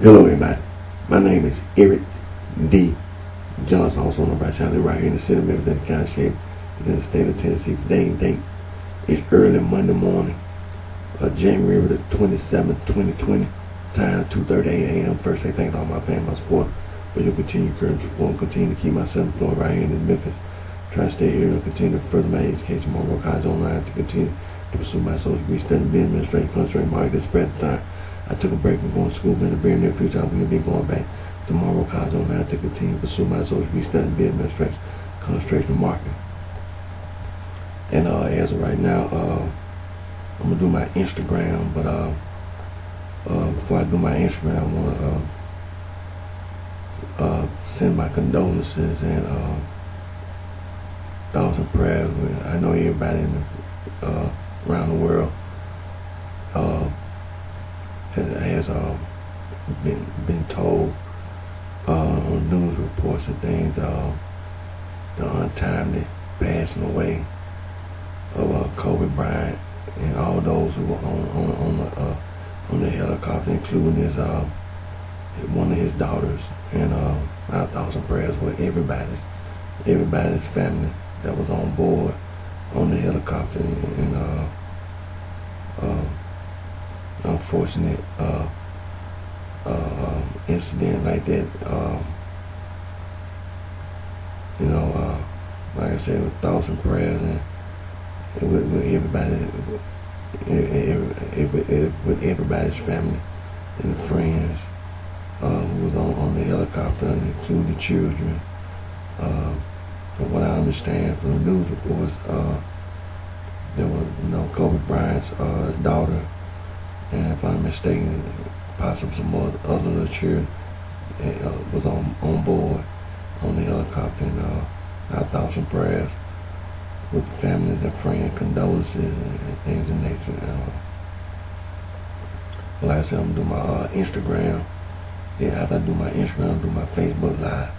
Hello everybody, my name is Eric D. Johnson, also known by BrightShine, right here in the city of Memphis, in the county shade, is in the state of Tennessee. Today and date is early Monday morning, January the 27th, 2020, time 2:38 a.m. First, I thank all my family, my support, for your continued courage, support, and continue to keep myself employed right here in Memphis. Try to stay here and continue to further my education, more work college online to continue to pursue my social degree, studying business administration, concentrating market this present time. I took a break from going to school, but in the very near future I will be going back tomorrow college online to continue to pursue my social degree, studying business administration, concentration in marketing. And as of right now, I'm gonna do my Instagram, but before I do my Instagram, I want to send my condolences and thoughts and prayers. I know everybody around the world has been told on news reports and things, the untimely passing away of Kobe Bryant and all those who were on the helicopter, including his one of his daughters. And our thoughts and prayers with everybody's family that was on board on the helicopter, and unfortunate incident like that. Like I said, with thoughts and prayers, and with everybody, with everybody's family and friends who was on the helicopter, including the children. From what I understand from the news reports, there was, Kobe Bryant's daughter, and if I'm mistaken, possibly some other little children was on board on the helicopter. And our thoughts and prayers with families and friends, condolences and things of nature. Like I said, I'm gonna do my Instagram. Then after I do my Instagram, I'll do my Facebook Live.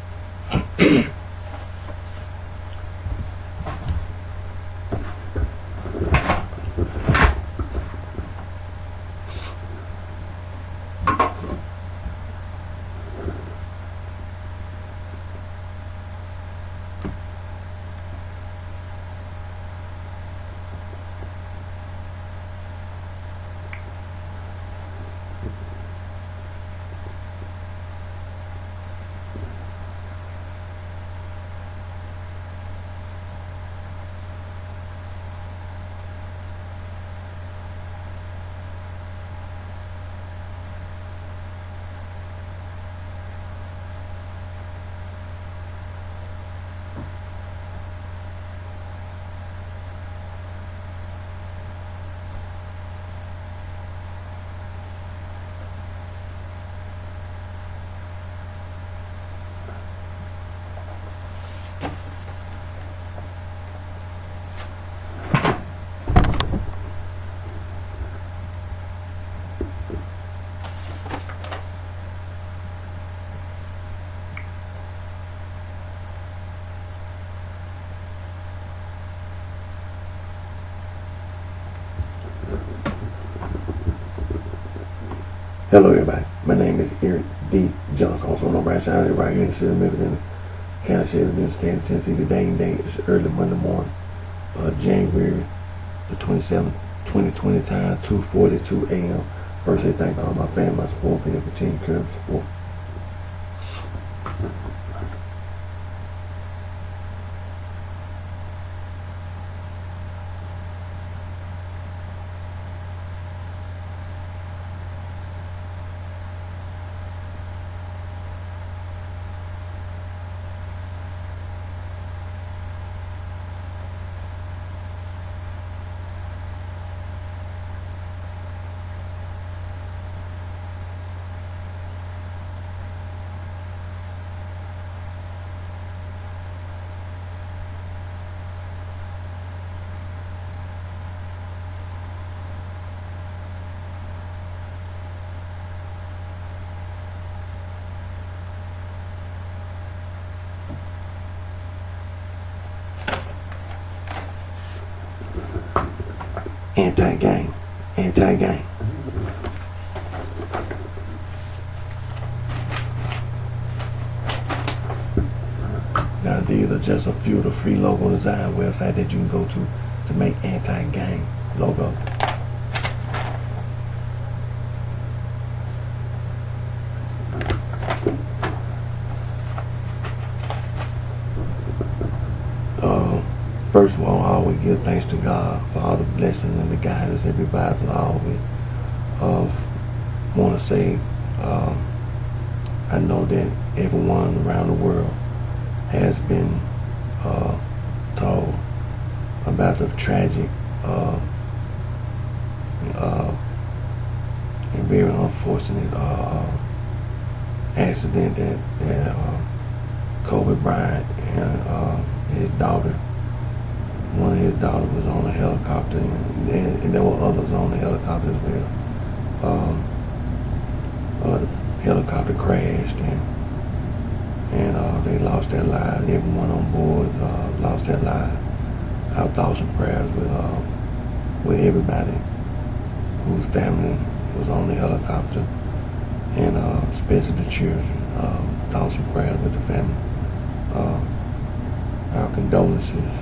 Hello everybody, my name is Eric D. Johnson, also known by BrightShine, right here in the city of Memphis, in the county shade of the state of Tennessee. Today and date is early Monday morning, January the 27th, 2020, time 2:42 a.m. First, I thank all my family, my support, for your continued courage and support. Anti-gang. Anti-gang. Now these are just a few of the free logo design websites that you can go to make anti-gang logo. First of all, I always give thanks to God for all the blessings and the guidance that He provides us always. Want to say, I know that everyone around the world has been told about the tragic and very unfortunate accident that Kobe Bryant and his daughter. One of his daughters was on a helicopter, and there were others on the helicopter as well. The helicopter crashed, and they lost their lives. Everyone on board lost their lives. Our thoughts and prayers with everybody whose family was on the helicopter, and especially the children. Thoughts and prayers with the family. Our condolences.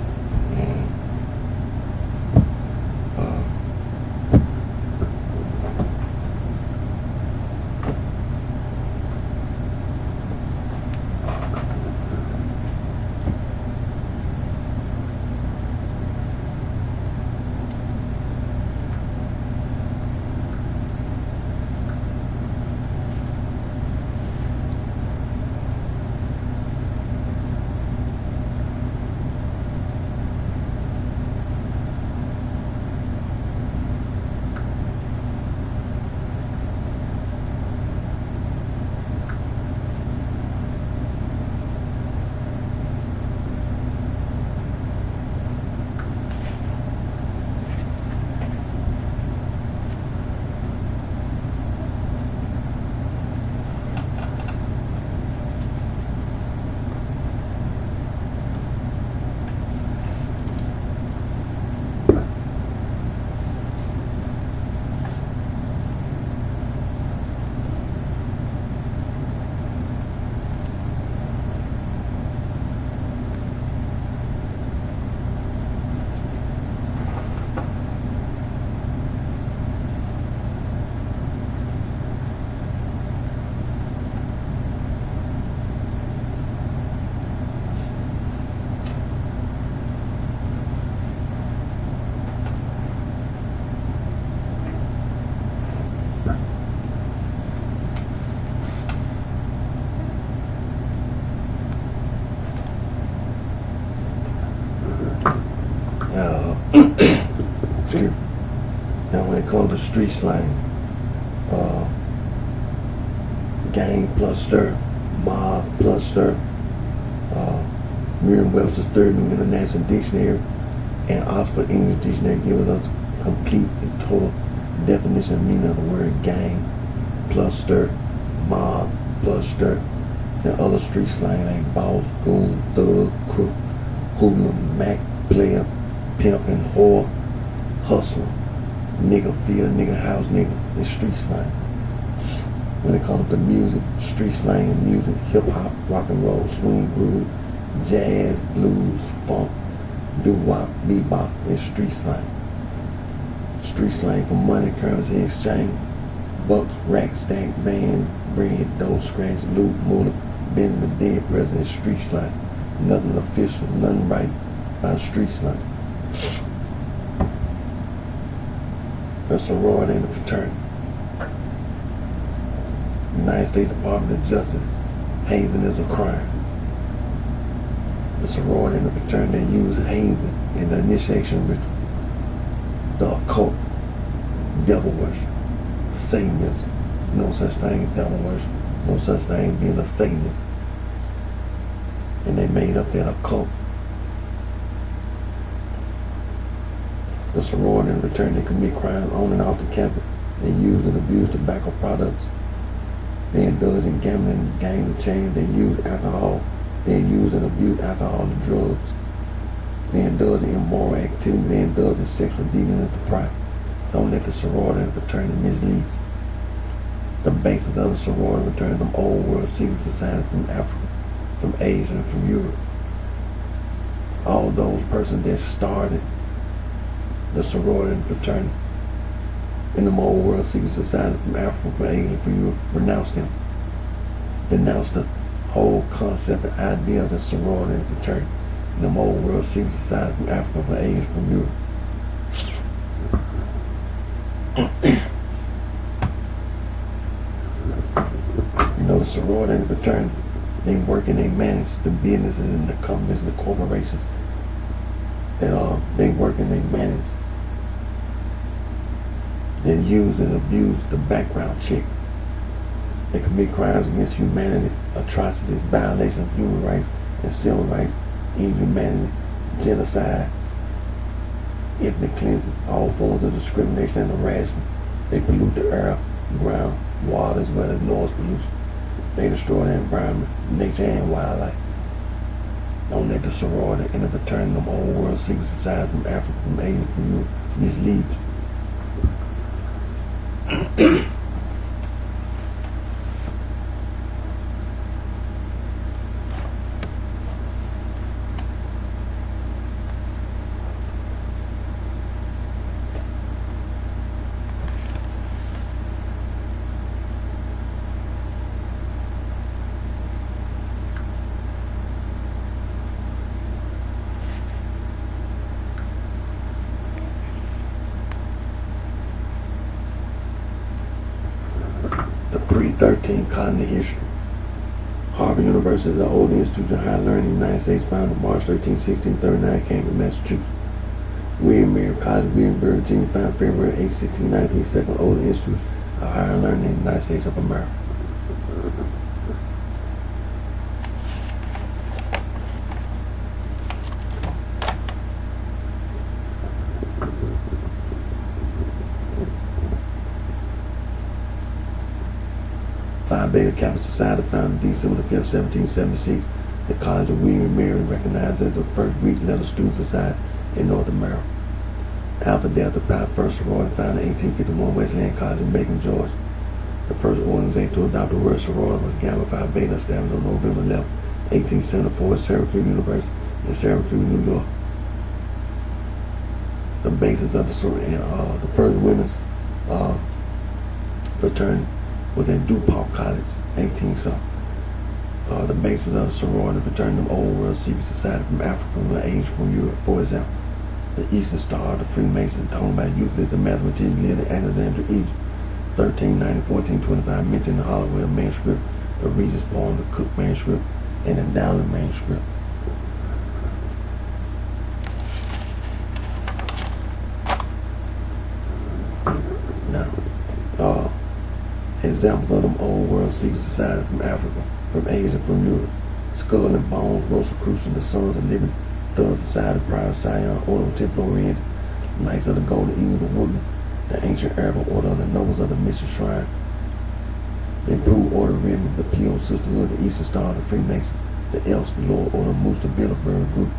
And now when it comes to street slang, gang plus stir, mob plus stir, Merriam-Webster's Third New International Dictionary and Oxford English Dictionary gives us a complete and total definition and meaning of the word gang plus stir, mob plus stir, and other street slang like boss, goon, thug, crook, hooligan, mac, player, pimp, and whore, hustler, nigga field, nigga house, nigga, and street slang. When it comes to music, street slang and music, hip hop, rock and roll, swing, groove, jazz, blues, funk, doo-wop, bebop, and street slang. Street slang for money, currency exchange, bucks, rack, stack, band, bread, dough, scratch, loot, moolah, Benjamin, dead president, street slang. Nothing official, nothing right by street slang. A sorority and a fraternity. United States Department of Justice, hazing is a crime. The sorority and the fraternity use hazing in the initiation ritual. The occult, devil worship, Satanism. There's no such thing as devil worship, no such thing as being a Satanist. And they made up that occult. The sorority and fraternity commit crimes on and off the campus. They use and abuse tobacco products. They indulge in gambling, gangs of chains. They use alcohol. They use and abuse alcohol and drugs. They indulge in immoral activity. They indulge in sexual dealing with the pride. Don't let the sorority and fraternity mislead. The basis of the sorority and fraternity, them old world secret societies from Africa, from Asia, and from Europe. All those persons that started the sorority and fraternity in the old world secret society from Africa, from Asia, from Europe, renounced them. Denounced the whole concept and idea of the sorority and fraternity in the old world secret society from Africa, from Asia, from Europe. The sorority and fraternity, they work and they manage the businesses and the companies and the corporations that they work and they manage. They use and abuse the background check. They commit crimes against humanity, atrocities, violations of human rights and civil rights, inhumanity, genocide, ethnic cleansing, all forms of discrimination and harassment. They pollute the air, ground, water, as well as noise pollution. They destroy the environment, nature, and wildlife. Don't let the sorority and the fraternity of the old world secret society from Africa, from Asia, from Europe mislead you. Pre-13 colony history. Harvard University is the oldest institution of higher learning in the United States, founded March 13, 1639, Cambridge, Massachusetts. William Mary College, Williamsburg, Virginia, founded February 8, 1619, second oldest institution of higher learning in the United States of America. Phi Beta Kappa Society, founded December 5, 1776. The College of William and Mary, recognized as the first Greek letter student society in North America. Alpha Delta Pi, first sorority, founded in 1851, Wesleyan College in Macon, Georgia. The first organization to adopt the word sorority was Gamma Phi Beta, established on November 11, 1874 at Syracuse University in Syracuse, New York. The basis of the sorority and the first women's fraternity was at DuPont College, 18-something. The basis of the sorority fraternity of old world secret society from Africa, from Asia, from Europe. For example, the Eastern Star, the Freemasons, told by Euclid, the mathematician, lived in Alexandria, Egypt, 1390, 1425, mentioned the Holloway manuscript, the Regis poem, the Cook manuscript, and the Dowling manuscript. Now, examples of them old world secret societies from Africa, from Asia, from Europe. Skull and Bones, Rosicrucian, the Sons of Liberty, Third Society, Pride of Sion, Order of Temple Oriental, Knights of the Golden Eagle, the Woodland, the Ancient Arab Order of the Nobles of the Mystic Shrine, the Improved Order of Rhythm, the P.O. Sisterhood, the Eastern Star, the Freemasons, the Elks, the Lower Order of Moose, the Bilderberg Group,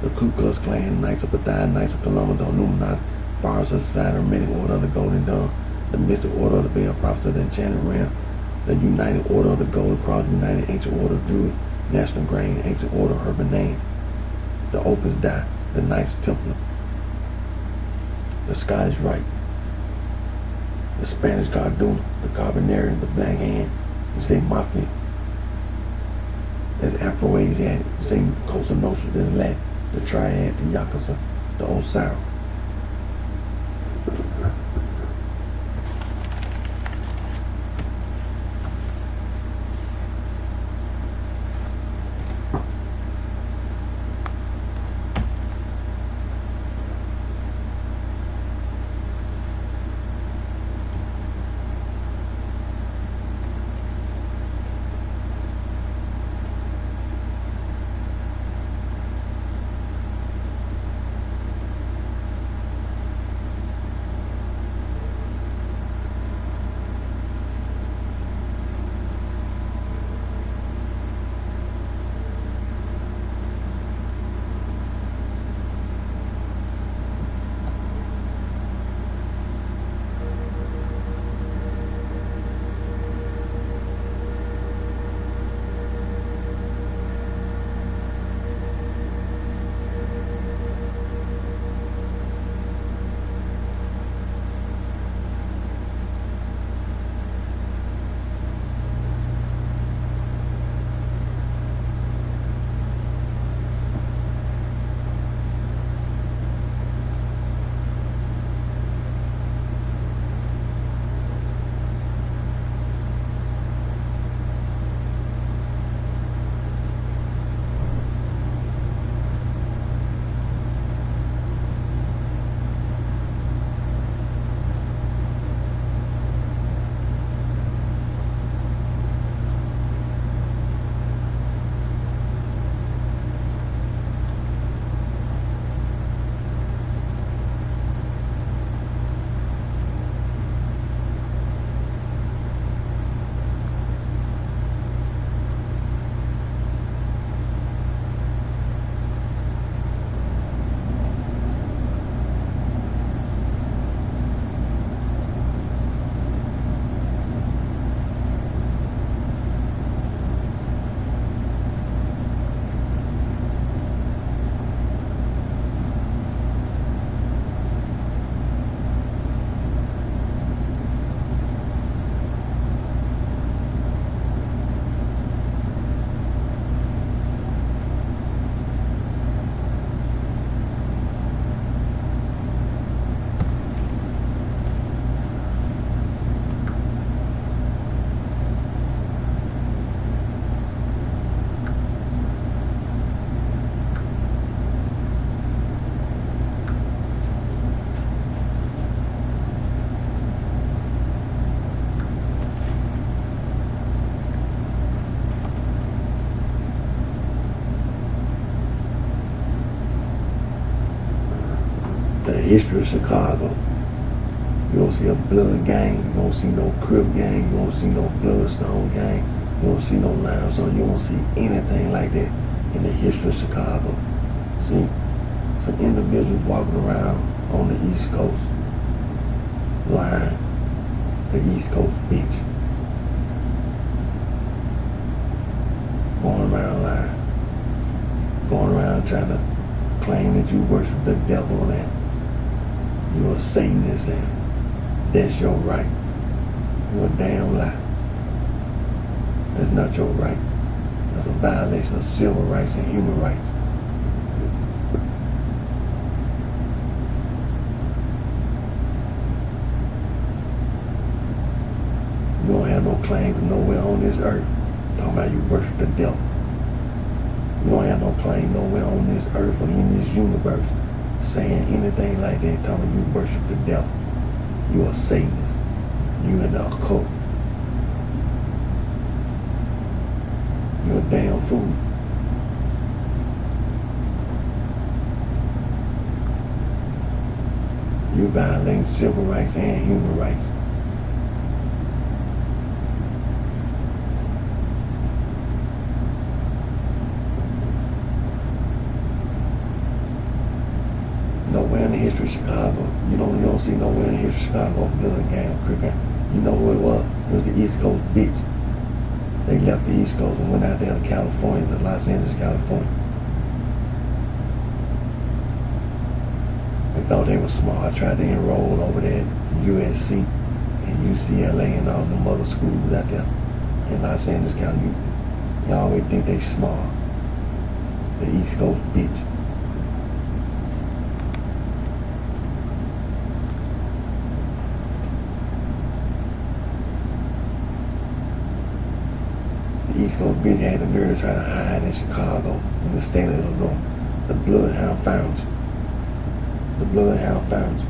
the Ku Klux Klan, Knights of Bethesda, Knights of Columbus, the Illuminati, Fathers of Society, the Hermetic Order of the Golden Dawn, the Mystic Order of the Veiled Prophets of the Enchanted Realm, the United Order of the Golden Cross, United Ancient Order of Druid, National Grain, Ancient Order of Urban Name, the Opus Dei, the Knights Templar, the Scottish Rite, the Spanish Carduna, the Carbonarian, the Black Hand. You say Mafia, there's Afro-Asiatic. You say Costa Nostra, there's Latin, the Triad, the Yakuza, the Osiro. history of Chicago. You don't see a blood gang. You don't see no Crip gang. You don't see no Bloodstone gang. You don't see no limestone. You don't see anything like that in the history of Chicago. See, some individuals walking around on the East Coast line, the East Coast beach, going around lying, going around trying to claim that you worship the devil and you're a Satanist and that's your right. You're a damn lie. That's not your right. That's a violation of civil rights and human rights. You don't have no claim to nowhere on this earth talking about you worship the devil. You don't have no claim nowhere on this earth or in this universe saying anything like that talking about you worship the devil. You a Satanist. You in the occult. You're a damn fool. You violating civil rights and human rights. Nowhere in the history of Chicago, you don't see nowhere in the history of Chicago blood gang or Crip gang. You know who it was? It was the East Coast bitch. They left the East Coast and went out there to California, to Los Angeles, California. They thought they were smart, tried to enroll over there at USC and UCLA and all them other schools out there in Los Angeles County. You always think they smart. The East Coast bitch. The East Coast bitch had the nerve to try to hide in Chicago, in the state of Illinois. The Bloodhound found you. The Bloodhound found you.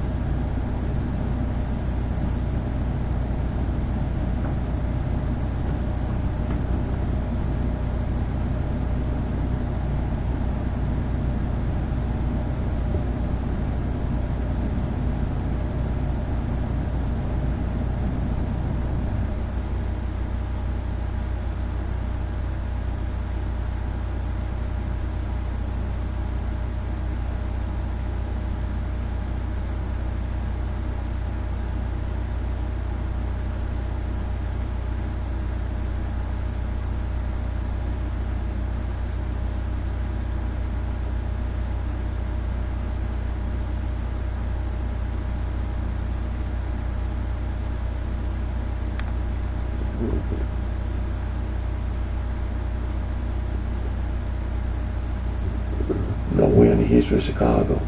Nowhere in the history of Chicago,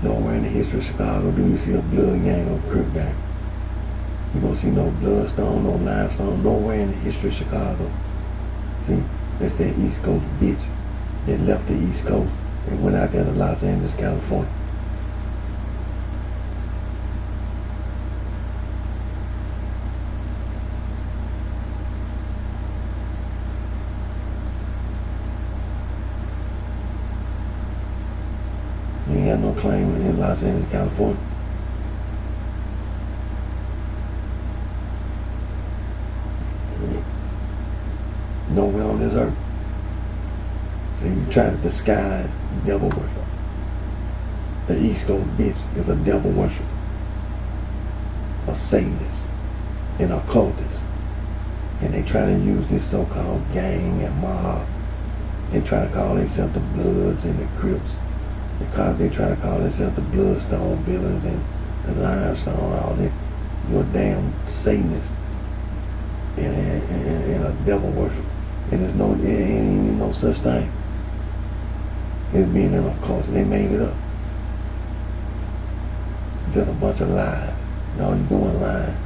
nowhere in the history of Chicago do you see a blood gang or Crip gang. You don't see no Bloodstone, no Limestone, nowhere in the history of Chicago. See, that's that East Coast bitch that left the East Coast and went out there to Los Angeles, California. You ain't got no claim in Los Angeles, California. Nowhere on this earth. So you try to disguise devil worship. The East Coast bitch is a devil worshiper, a Satanist, an occultist. And they try to use this so-called gang and mob. They try to call themselves the Bloods and the Crips. Because they try to call themselves the Bloodstone villains and the Limestone, all that. You're a damn Satanist and a devil worshiper. And there ain't no such thing as being in a culture. They made it up. Just a bunch of lies. All you doing lying.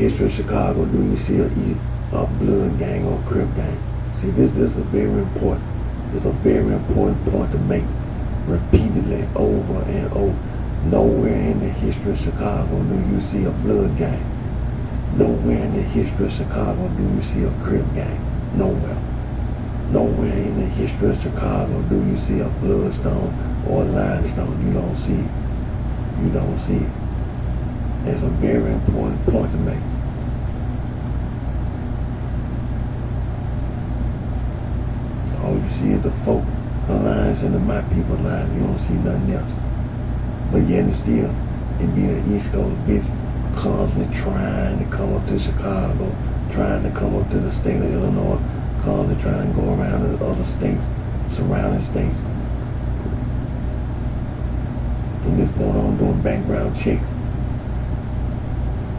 history of Chicago do you see a blood gang or a crip gang? See, this is a very important. It's a very important point to make repeatedly over and over. Nowhere in the history of Chicago do you see a blood gang. Nowhere in the history of Chicago do you see a crip gang. Nowhere. Nowhere in the history of Chicago do you see a bloodstone or a limestone. You don't see it. You don't see it. That's a very important point to make. All you see is the folk lines and the my people line. You don't see nothing else. But yet and still, it being an East Coast bitch constantly trying to come up to Chicago, trying to come up to the state of Illinois, constantly trying to go around to other states, surrounding states. From this point on, doing background checks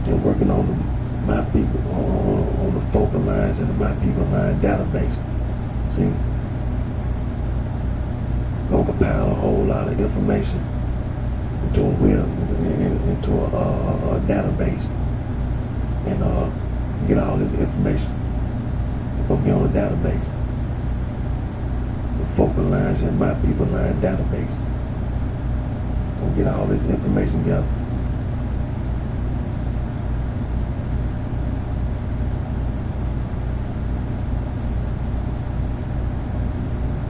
and working on my people, on the focal lines and the my people line database. See, gonna compile a whole lot of information into a database and get all this information. It's gonna be on the database. The focal lines and my people line database. Gonna get all this information together.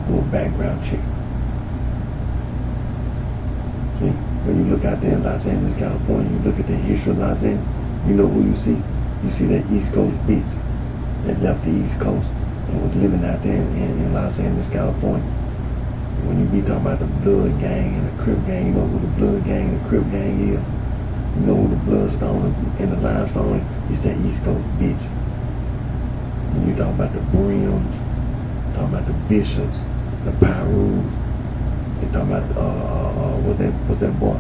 Do a background check. See? When you look out there in Los Angeles, California, you look at the history of Los Angeles, you know who you see? You see that East Coast bitch that left the East Coast and was living out there in Los Angeles, California. When you be talking about the blood gang and the crip gang, you know who the blood gang and the crip gang is. You know who the bloodstone and the limestone is. It's that East Coast bitch. When you talk about the Brims, talking about the Bishops, the Pyrus, they talking about what's that boy?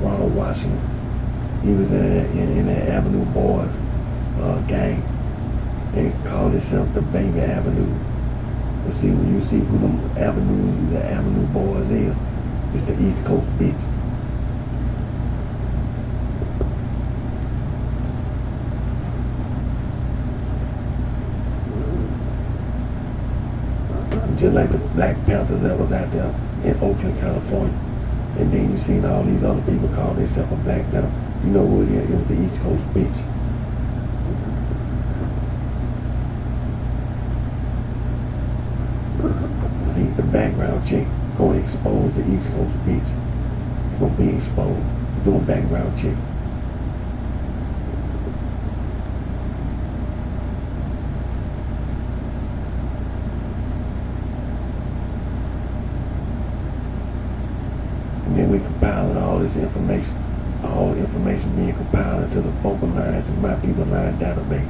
Ronald Washington. He was in that Avenue Boys gang. They called themselves the Baby Avenue. But see, when you see who the Avenue Boys is, it's the East Coast bitch. Just like the Black Panthers that was out there in Oakland, California. And then you seen all these other people call themselves a Black Panther. You know who it is? It was the East Coast bitch. See, the background check gonna expose the East Coast bitch. It's gonna be exposed. Doing background check. And then we compiling all this information. All the information being compiled into the focal lines and my people line database.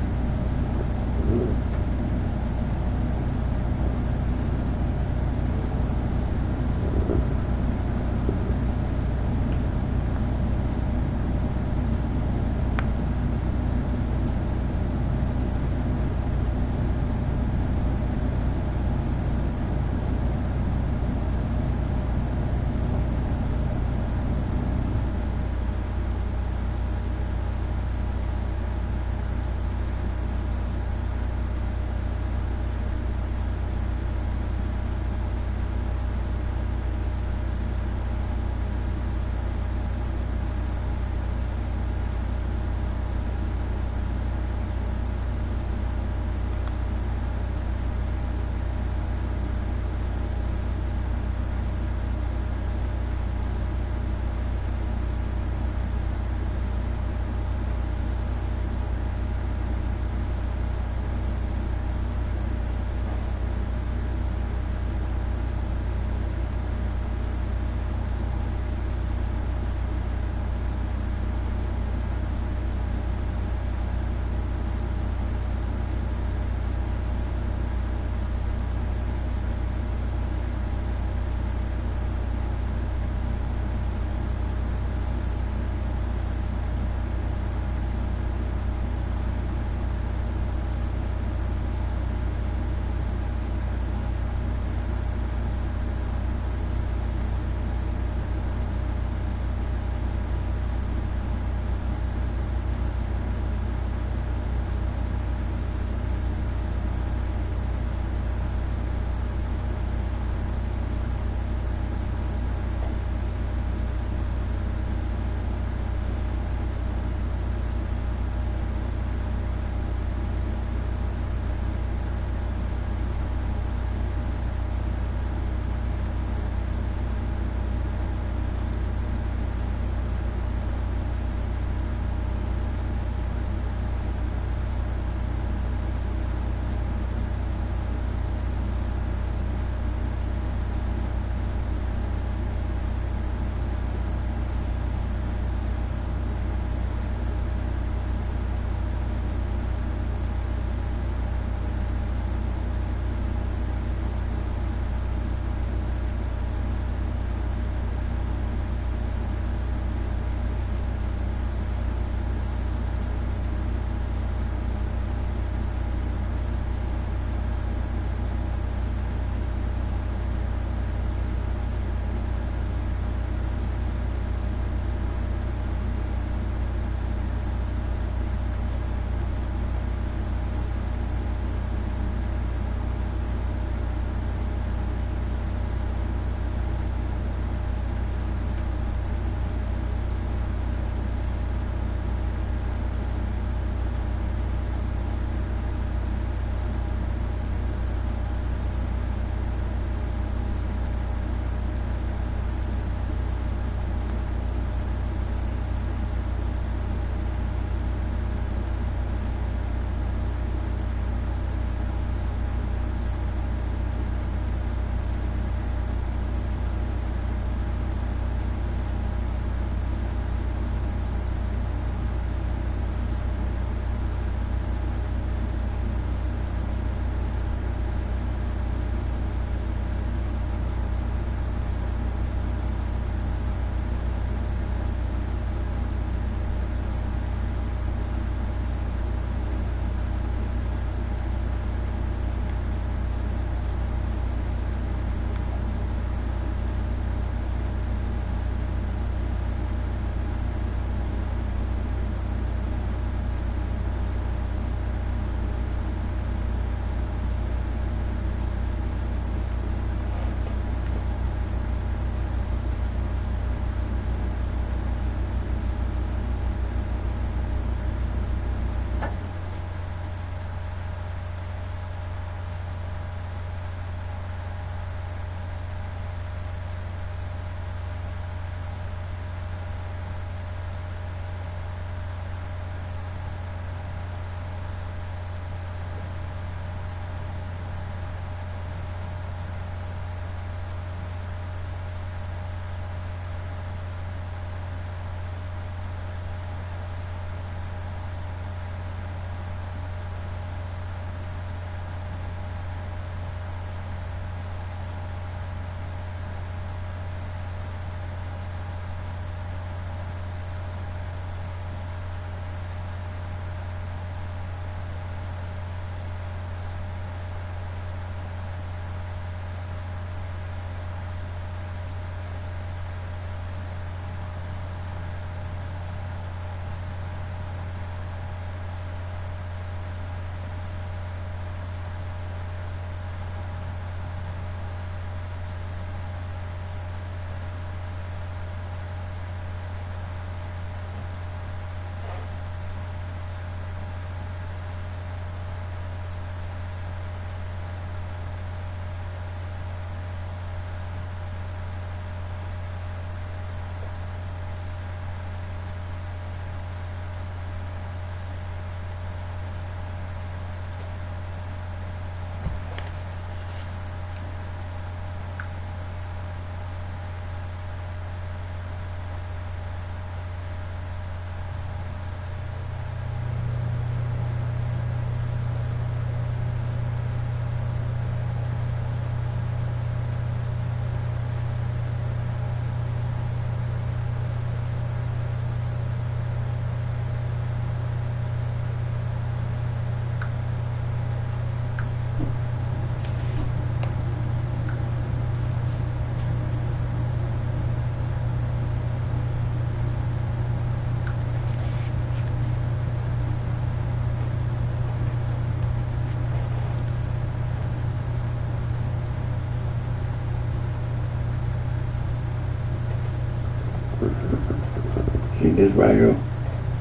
See this right here?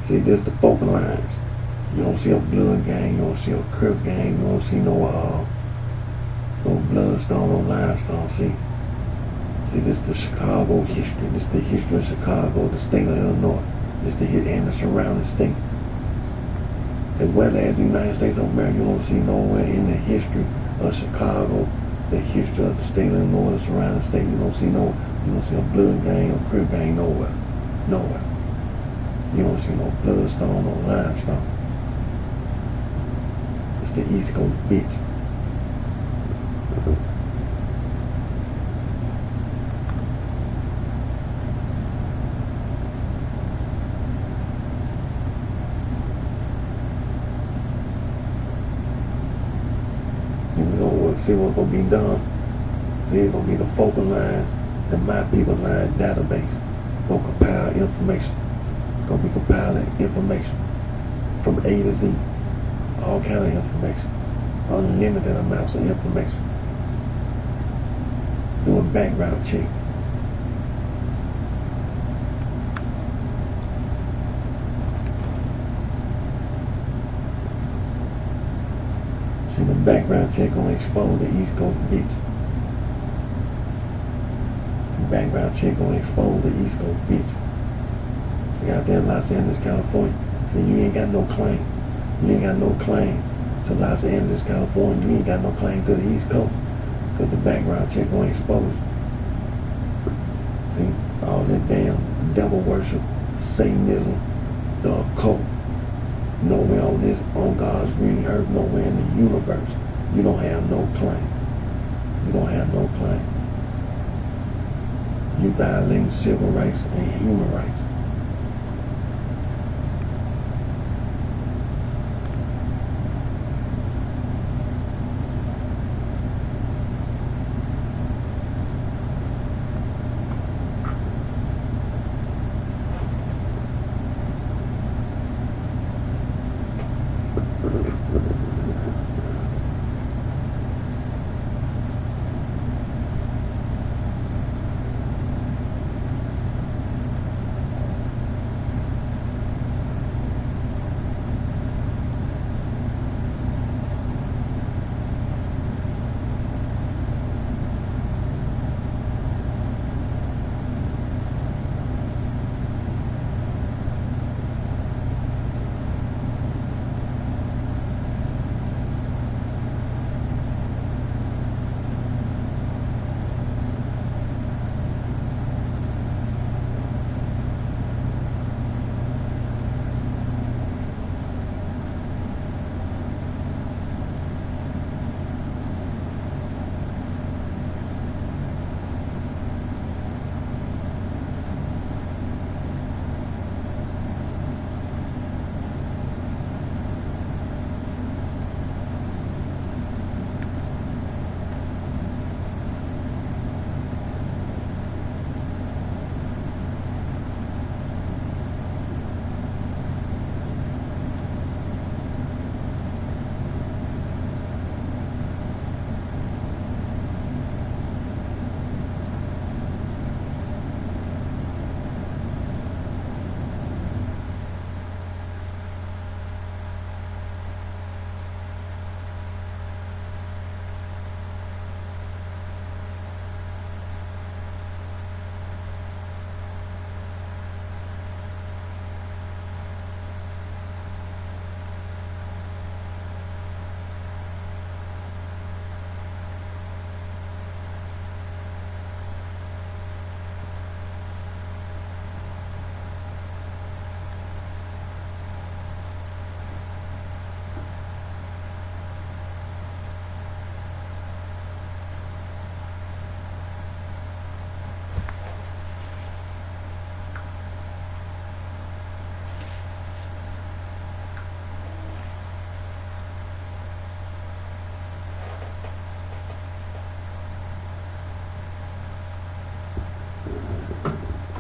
See this the focal lines. You don't see a blood gang, you don't see a crip gang, you don't see no bloodstone, no limestone. See this the Chicago history. This the history of Chicago, the state of Illinois. This the hit and the surrounding states. As well as the United States of America, you don't see nowhere in the history of Chicago, the history of the state of Illinois, the surrounding state. You don't see a blood gang or crip gang nowhere. Nowhere. You don't see no bloodstone, no limestone. It's the East Coast bitch. See what's gonna be done. See, it's gonna be the focal lines, the My People Line database. Gonna compile information. Gonna be compiling information from A to Z. All kind of information. Unlimited amounts of information. Doing background check. See, the background check gonna expose the East Coast bitch. The background check gonna expose the East Coast bitch. See, out there in Los Angeles, California. See, you ain't got no claim. You ain't got no claim to Los Angeles, California. You ain't got no claim to the East Coast. Because the background check gonna expose. See, all that damn devil worship, Satanism, the occult. Nowhere on God's green earth, nowhere in the universe, you don't have no claim. You don't have no claim. You violating civil rights and human rights.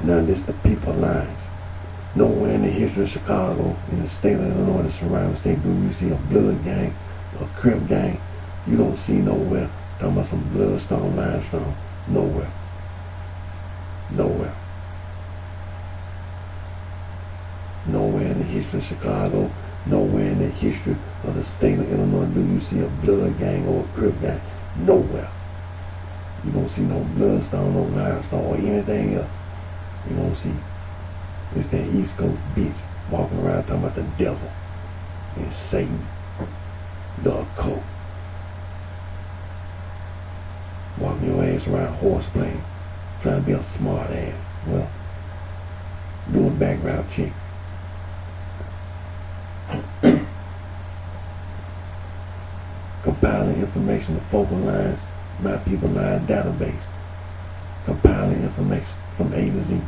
Now this the people lines. Nowhere in the history of Chicago, in the state of Illinois, the surrounding state, do you see a blood gang, a crip gang. You don't see nowhere. Talking about some bloodstone, limestone. Nowhere. Nowhere. Chicago, nowhere in the history of the state of Illinois do you see a blood gang or a crip gang. Nowhere. You don't see no bloodstone, no limestone, or anything else. You don't see. It's that East Coast bitch walking around talking about the devil and Satan, the occult. Walking your ass around horseplane, trying to be a smart ass. Well, do a background check. Compiling information to focal lines, my people line database. Compiling information from A to Z.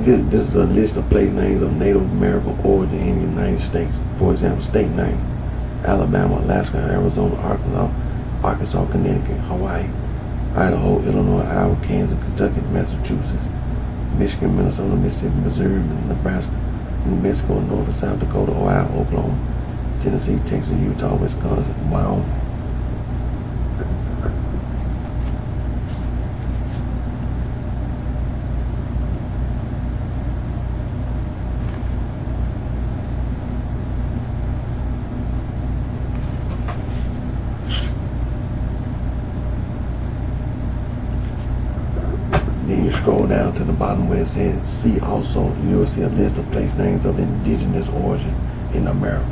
This is a list of place names of Native American origin in the United States. For example, state name: Alabama, Alaska, Arizona, Arkansas, Connecticut, Hawaii, Idaho, Illinois, Iowa, Kansas, Kentucky, Massachusetts, Michigan, Minnesota, Mississippi, Missouri, Nebraska, New Mexico, North and South Dakota, Ohio, Oklahoma, Tennessee, Texas, Utah, Wisconsin, Wyoming. Then you scroll down to the bottom where it says see also. You'll see a list of place names of indigenous origin in the Americas.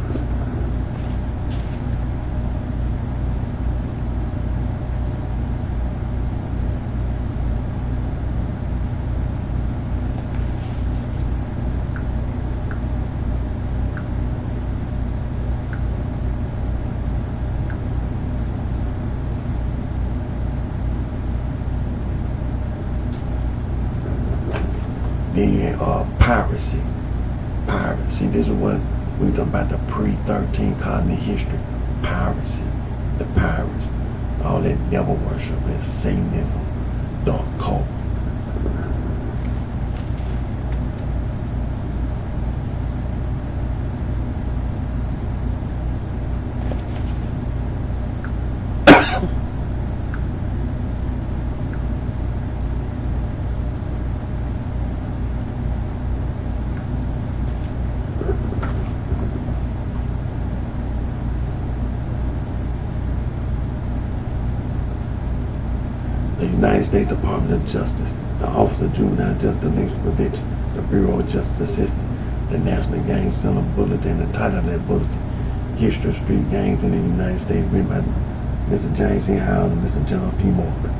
Then you have piracy. Piracy. This is what we talk about, the pre-13 colony history. Piracy. The pirates. All that devil worship and Satanism. Dark cult. The United States Department of Justice, the Office of Juvenile Justice Delinquency Prevention, the Bureau of Justice Assistance, the National Gang Center Bulletin, the title of that bulletin, History of Street Gangs in the United States, written by Mr. James C. Howard and Mr. John P. Morgan.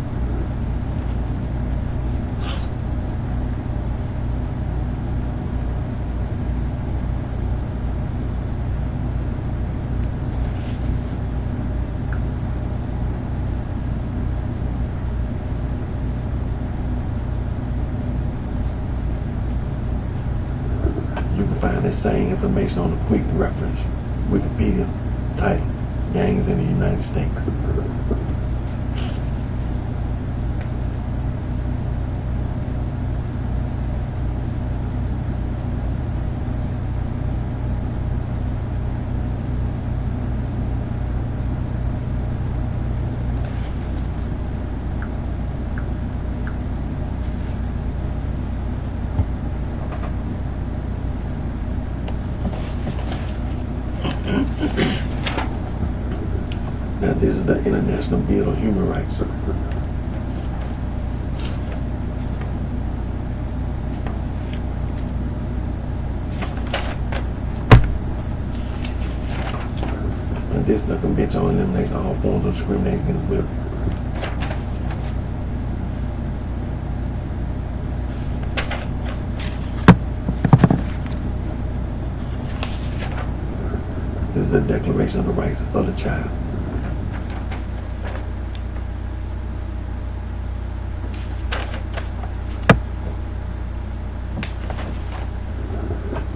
You can find the same information on a quick reference, Wikipedia title, Gangs in the United States. Now this is the International Bill of Human Rights. And this is the Convention on Elimination of All Forms of Discrimination against women. This is the Declaration of the Rights of the Child.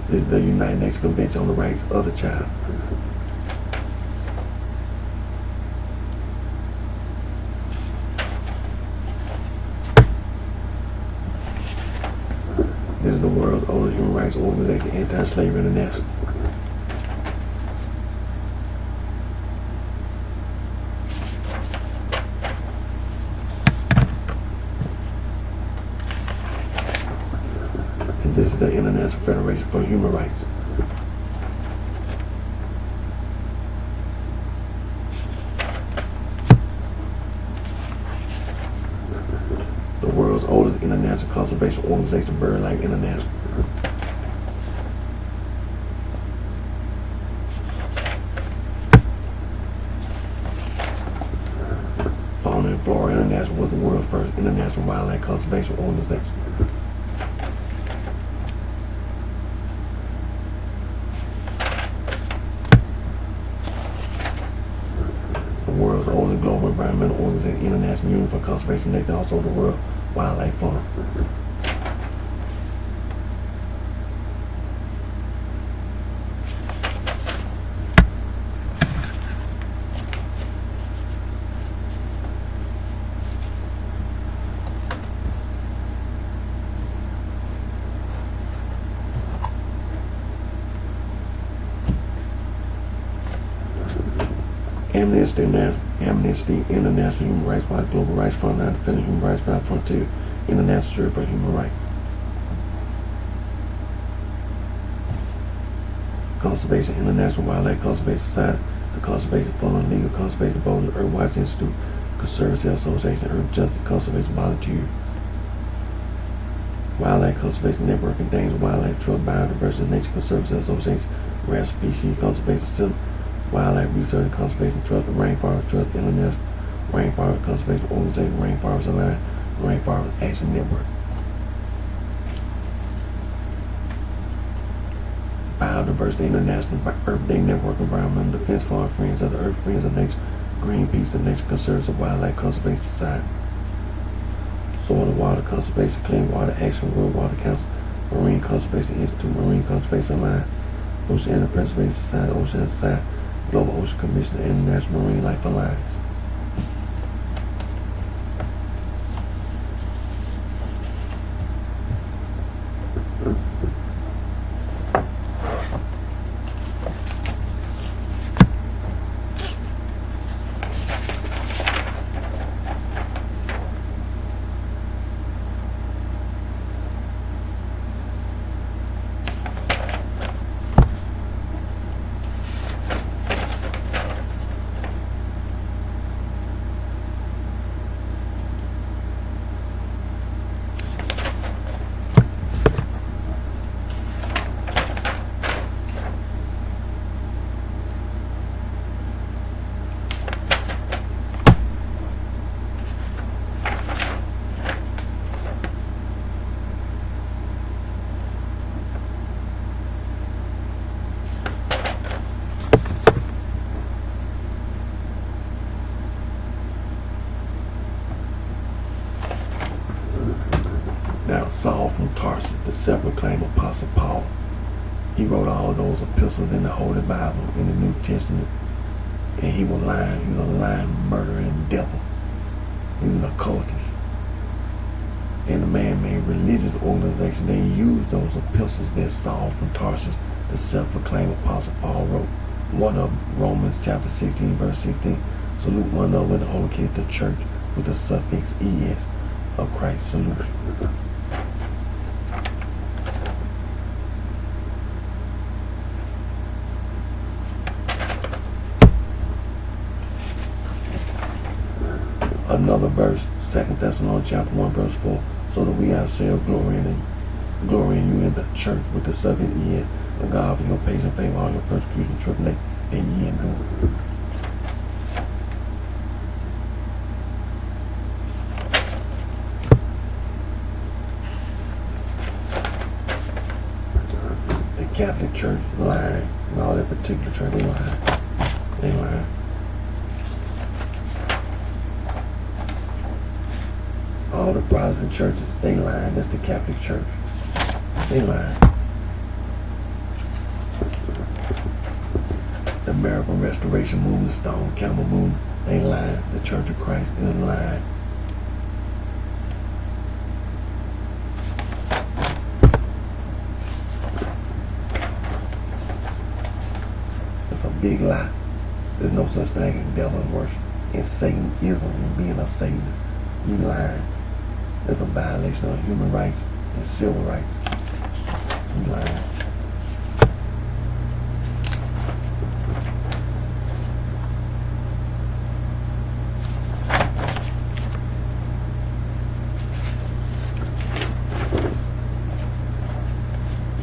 This is the United Nations Convention on the Rights of the Child. This is the world's oldest human rights organization, Anti-Slavery International. And this is the International Federation for Human Rights. The world's oldest international conservation organization, BirdLife International. Fauna and Flora International was the world's first international wildlife conservation organization. The world's oldest global environmental organization, International Union for Conservation, also the World Wildlife Fund. Amnesty International Human Rights Watch, Global Rights Fund, Defending Human Rights, Frontier, International Center for Human Rights. Conservation International Wildlife Conservation Society, the Conservation Fund, Legal Conservation Board, the Earth Watch Institute, Conservancy Association, Earth Justice Conservation Volunteer, Wildlife Conservation Network, Endangered Wildlife Trust, Biodiversity Nature Conservancy Association, Rare Species Conservation Center, Wildlife Research and Conservation Trust, the Rainforest Trust, International Rainforest Conservation Organization, Rainforest Alliance, Rainforest Action Network. Biodiversity International, Earth Day Network, Environmental Defense Fund, Friends of the Earth, Friends of Nature, Greenpeace, the Nature Conservancy, Wildlife Conservation Society, Soil and Water Conservation, Clean Water Action, World Water Council, Marine Conservation Institute, Marine Conservation Alliance, Oceanic Preservation Society, Ocean Society, Global Ocean Commission, and International Marine Life Alliance. Now, Saul from Tarsus, the self-proclaimed Apostle Paul, he wrote all those epistles in the Holy Bible, in the New Testament, and he was lying. He was a lying, murdering devil. He was an occultist. And the man-made religious organization, they used those epistles that Saul from Tarsus, the self-proclaimed Apostle Paul, wrote. One of them, Romans chapter 16, verse 16, salute one another with the Holy Kiss, the church, with the suffix es of Christ salute. Another verse, 2 Thessalonians chapter 1, verse 4, so that we ourselves glory in you in the church with the suffix es, the God for your patience, favor, all your persecution, tribulation, and ye endure. The Catholic Church lying, and all that particular church, they lying. They lying. All the Protestant churches, they lying. That's the Catholic Church. They lying. The Miracle Restoration Movement, Stone Campbell Movement, they lying. The Church of Christ is lying. It's a big lie. There's no such thing as devil worship and Satanism and being a Satanist. You lying. It's a violation of human rights and civil rights. You lying.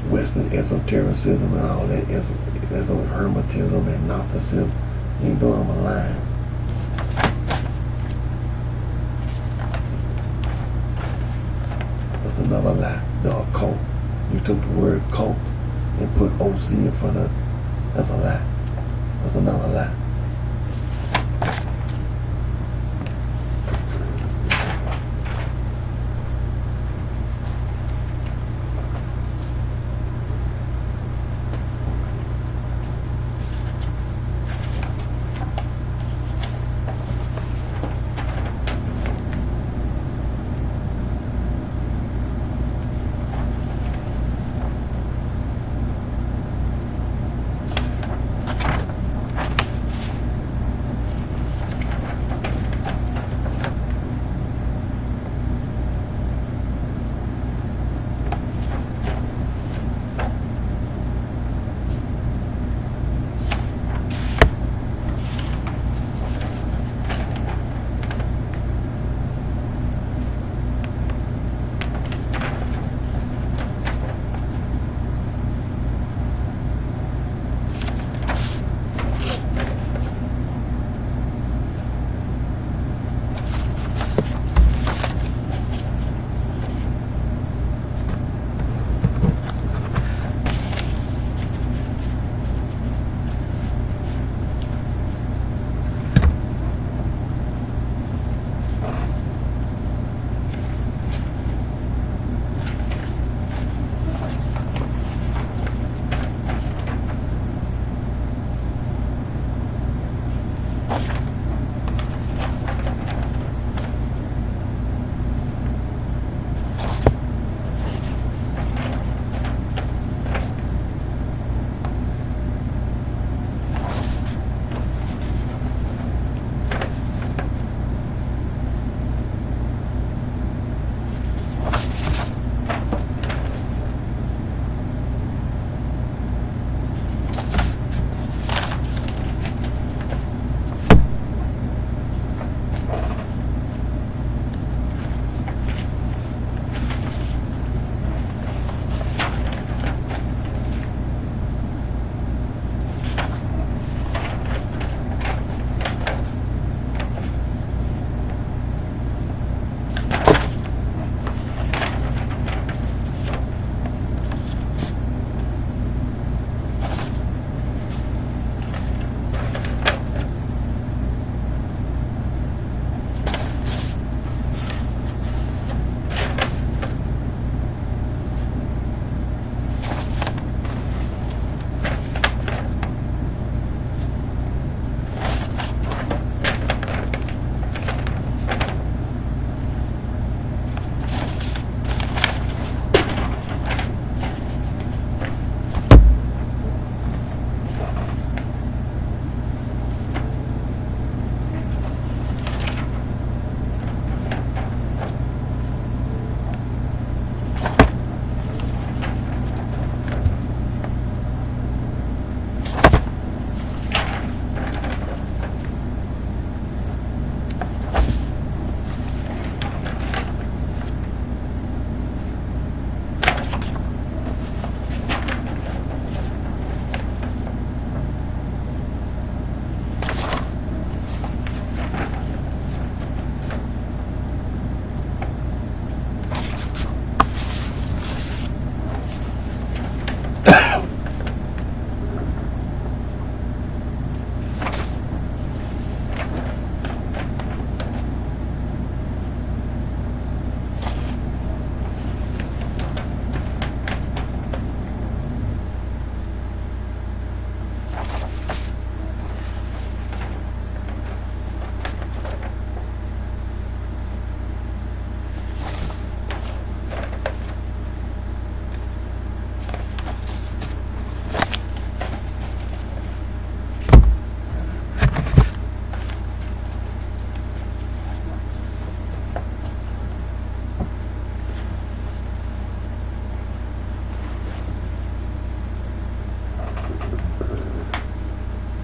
Western esotericism and all that hermetism and Gnosticism. You know I'm a lying. That's another lie. The occult. You took the word cult and put OC in front of it. That's a lie. That's another lie.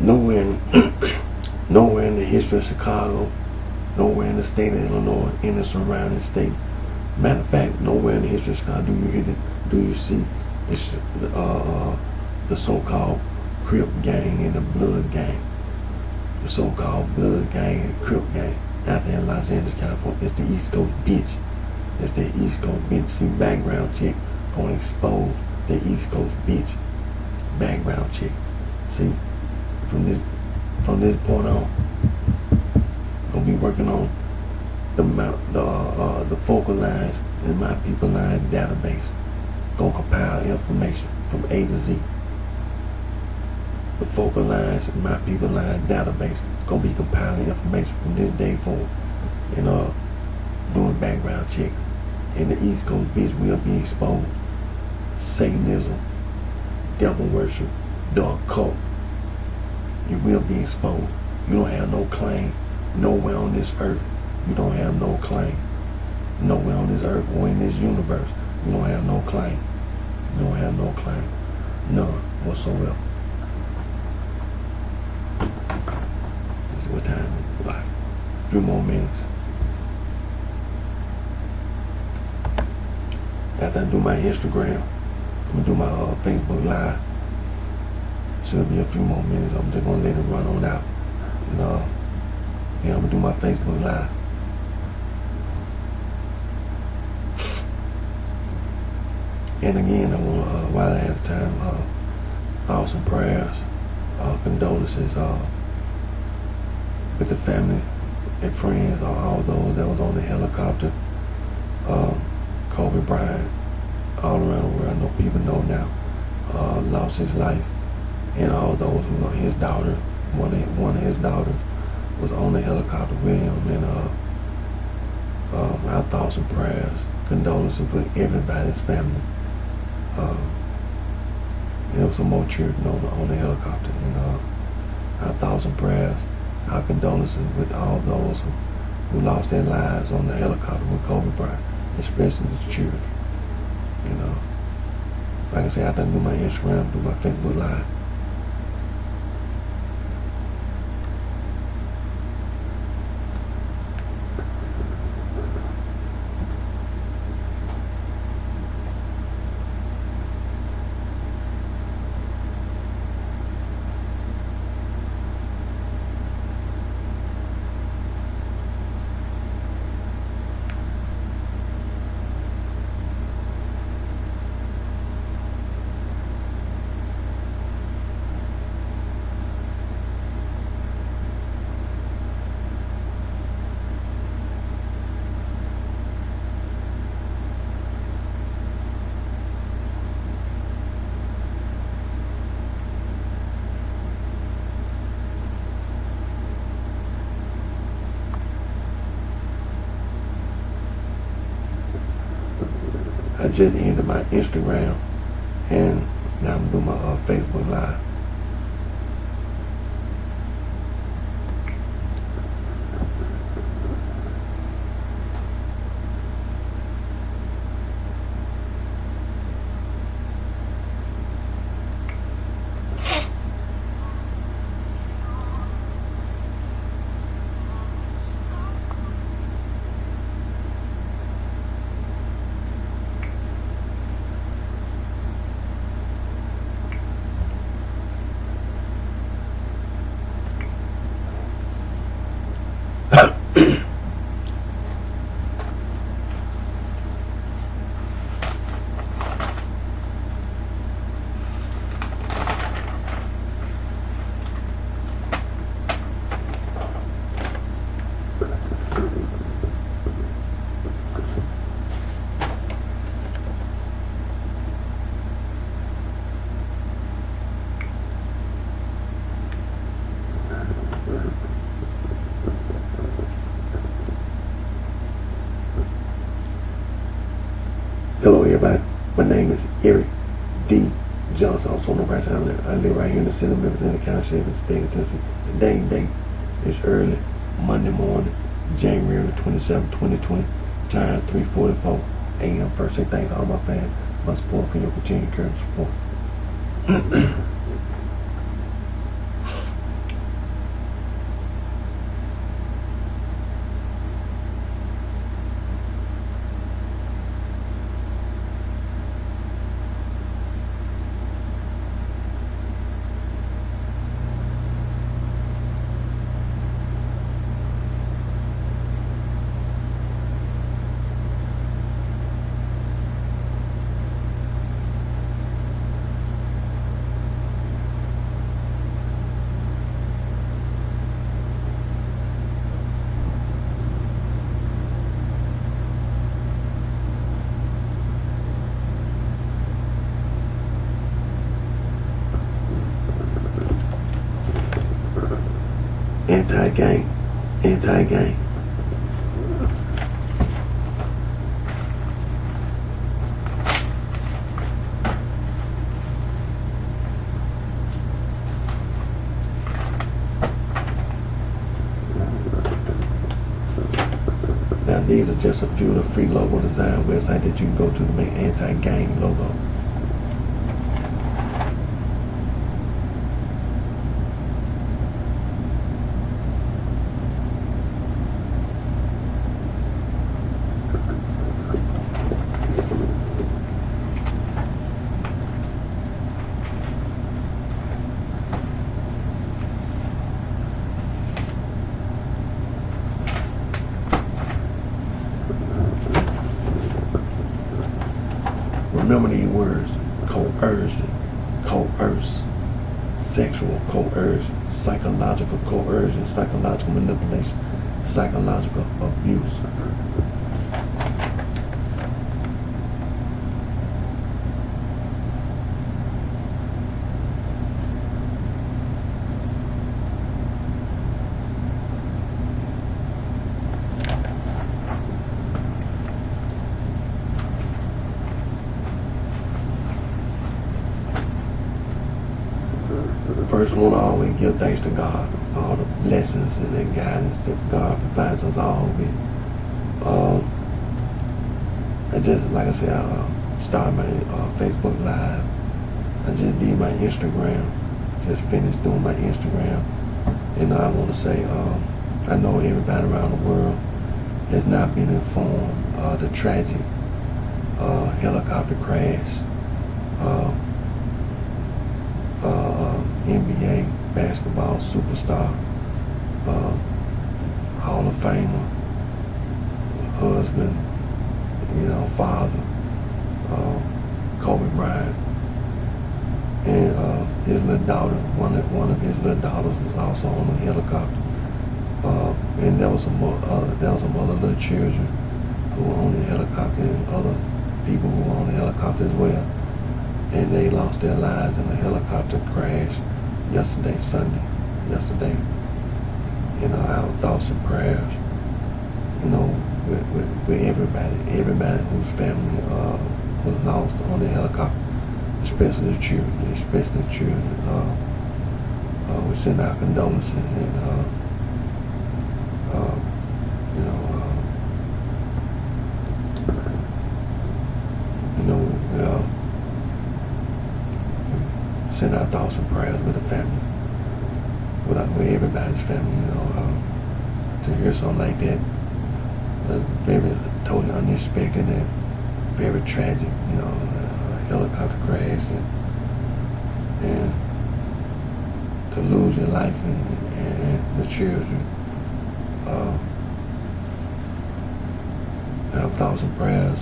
Nowhere in, nowhere in the history of Chicago, nowhere in the state of Illinois, in the surrounding state. Matter of fact, nowhere in the history of Chicago do you see this, the so-called Crip gang and the Blood gang. The so-called Blood gang and Crip gang out there in Los Angeles, California. It's the East Coast bitch. It's the East Coast bitch. See, background check gonna expose the East Coast bitch. Background check. See, from this point on, gonna be working on the focal lines in my people line database. Gonna compile information from A to Z. The focal lines in my people line database gonna be compiling information from this day forward, and doing background checks. And the East Coast bitch will be exposed. Satanism, devil worship, the occult. You will be exposed. You don't have no claim nowhere on this earth. You don't have no claim nowhere on this earth or in this universe. You don't have no claim. You don't have no claim. None whatsoever. Let's see what time it is. Like 3 more minutes. After I do my Instagram, I'm gonna do my Facebook Live. Should be a few more minutes. I'm just gonna let it run on out. And yeah, I'm gonna do my Facebook Live. And again, I want while I have time, awesome prayers, condolences with the family and friends, all those that was on the helicopter. Kobe Bryant, all around the world, I know people know now, lost his life, and all those who know his daughter, one of his daughters was on the helicopter with him, and our thoughts and prayers, condolences with everybody's family. There was some more children on the helicopter, and our thoughts and prayers, our condolences with all those who lost their lives on the helicopter with Kobe Bryant, especially the children. Like I said, I done do my Instagram, do my Facebook Live. I just ended my Instagram, and now I'm doing my Facebook Live. Hello everybody, my name is Eric D. Johnson, also on the BrightShine. I live right here in the city of Memphis, in the county, Sheriff, state of Tennessee. Today's date is early Monday morning, January 27, 2020. Time 3:44 a.m. First thing, thanks to all my fans, my support for your continued encouragement support. Anti-gang. Anti-gang. Now these are just a few of the free logo design websites that you can go to make anti-gang logo. Remember these words: coercion, coerce, sexual coercion, psychological coercion, psychological manipulation, psychological abuse. First, we want to always give thanks to God for all the blessings and the guidance that God provides us all with. I just, like I said, I started my Facebook Live. I just did my Instagram. Just finished doing my Instagram. And I want to say, I know everybody around the world has not been informed of the tragic helicopter crash. NBA basketball superstar, Hall of Famer, husband, father, Kobe Bryant, and his little daughter. One of his little daughters was also on the helicopter, and there was some other little children who were on the helicopter, and other people who were on the helicopter as well, and they lost their lives in a helicopter crash. Sunday, our thoughts and prayers, with everybody whose family was lost on the helicopter, especially the children. We send our condolences and, send our thoughts and prayers with the family, with everybody's family, to hear something like that, very totally unexpected and very tragic, a helicopter crash, and to lose your life and the children. Our thoughts and prayers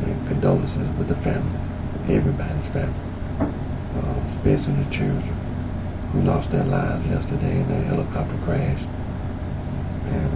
and condolences with the family, everybody's family. Especially the children who lost their lives yesterday in that helicopter crash. And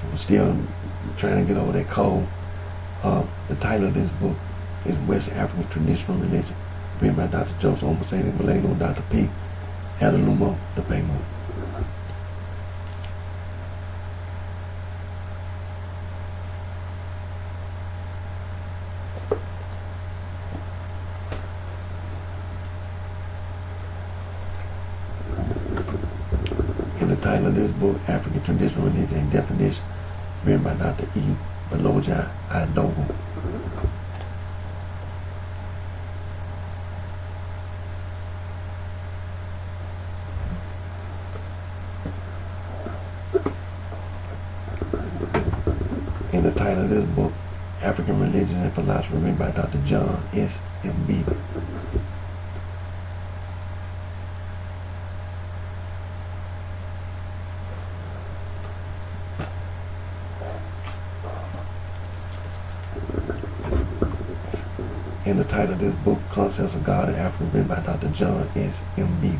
I'm still trying to get over that cold. The title of this book is West African Traditional Religion, written by Dr. Joseph Omuseni Vallejo and Dr. P. Adalumo Depemo. The title of this book, African Traditional Religion and Definition, written by Dr. E. Baloja Adogo. In the title of this book, African Religion and Philosophy, written by Dr. John S. M. Beebe. And the title of this book, Concepts of God in Africa, written by Dr. John S. M.B.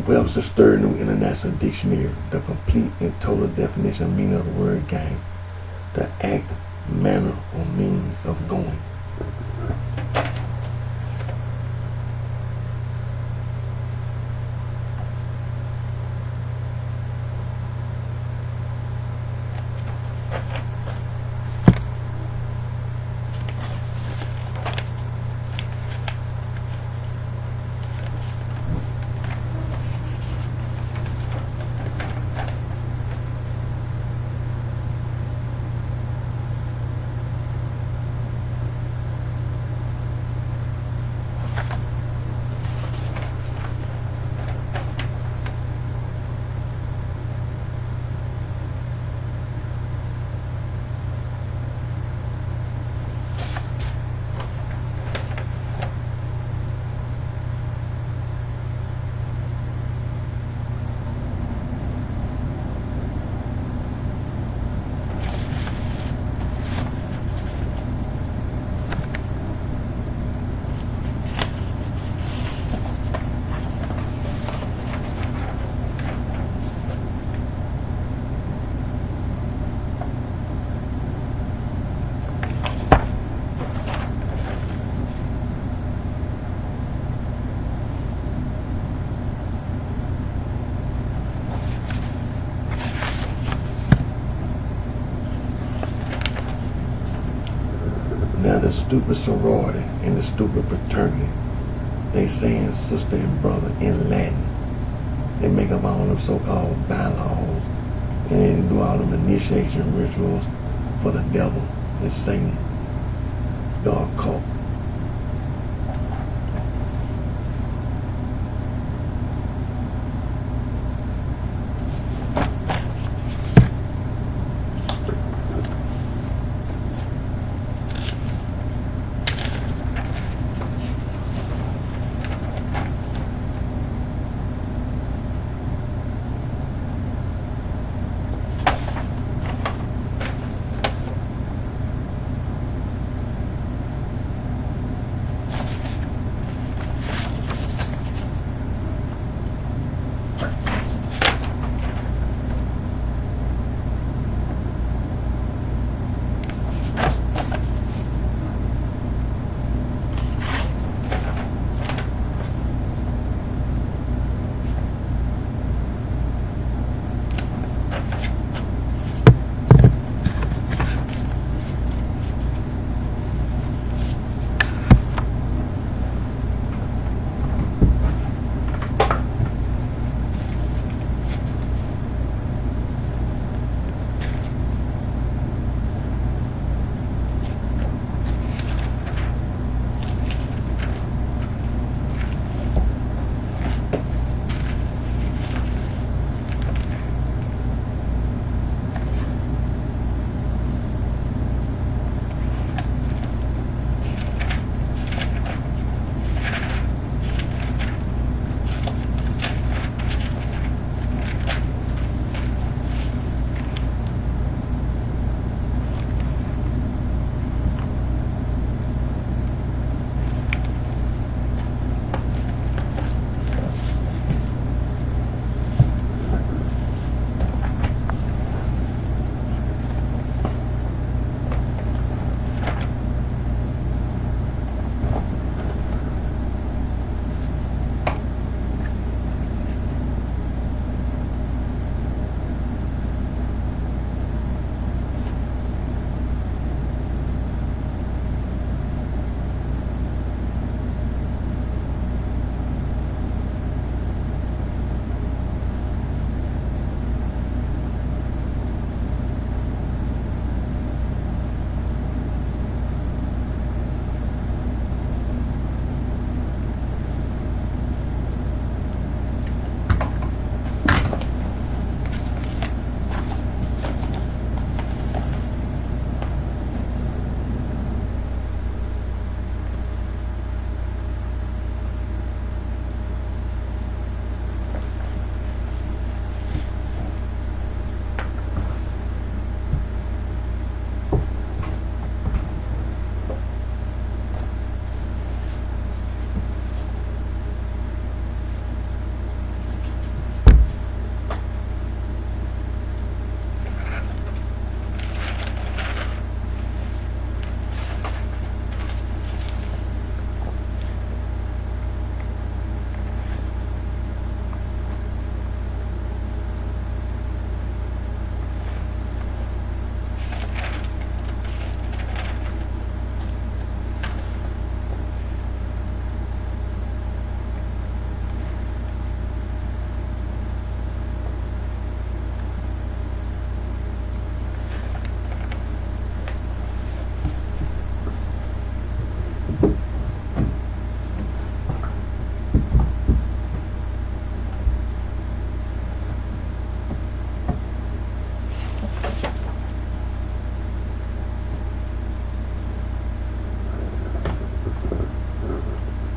Webster's Third New International Dictionary, the complete and total definition and meaning of the word game, the act, manner, or means of going. the stupid sorority and the stupid fraternity. They saying sister and brother in Latin. They make up all them so-called bylaws, and they do all them initiation rituals for the devil and Satan, the occult.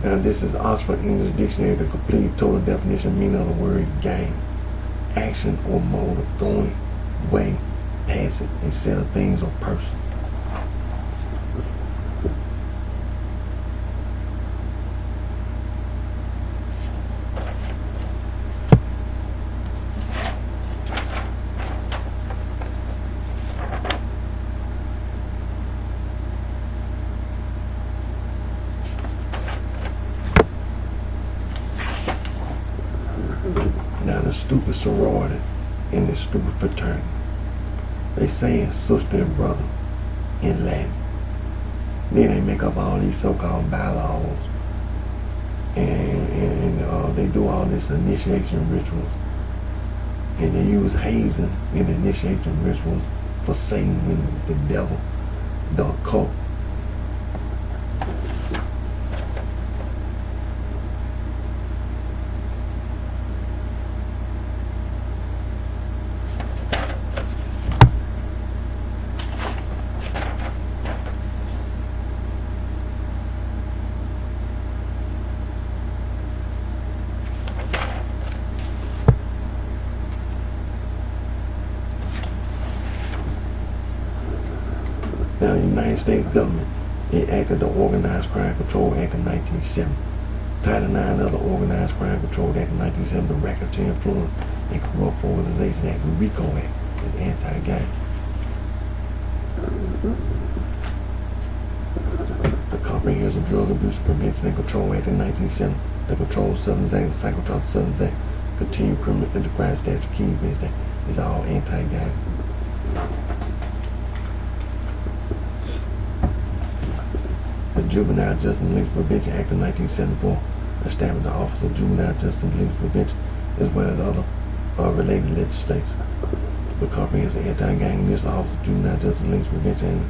Now this is Oxford English Dictionary, the complete total definition meaning of the word game, action or mode of going, way, passing, a set of things or person. Now the stupid sorority and the stupid fraternity. They saying sister and brother in Latin. Then they make up all these so-called bylaws, and they do all this initiation rituals, and they use hazing in initiation rituals for Satan and the devil, the occult. Now, the United States government, it acted the Organized Crime Control Act of 1970. Title IX of the Organized Crime Control Act of 1970, the Racketeer Influence and Corrupt Organization Act, the RICO Act, is anti-gang. The Comprehensive Drug Abuse Prevention and Control Act of 1970, the Controlled Substance Act, the Psychotropic Substance Act, Continued Criminal Enterprise Statute, Kingpins Act, is all anti-gang. The Juvenile Justice and Linkage Prevention Act of 1974 established the Office of Juvenile Justice and Linkage Prevention, as well as other related legislation. The Comprehensive Anti-Gang List, the Office of Juvenile Justice and Linkage Prevention, and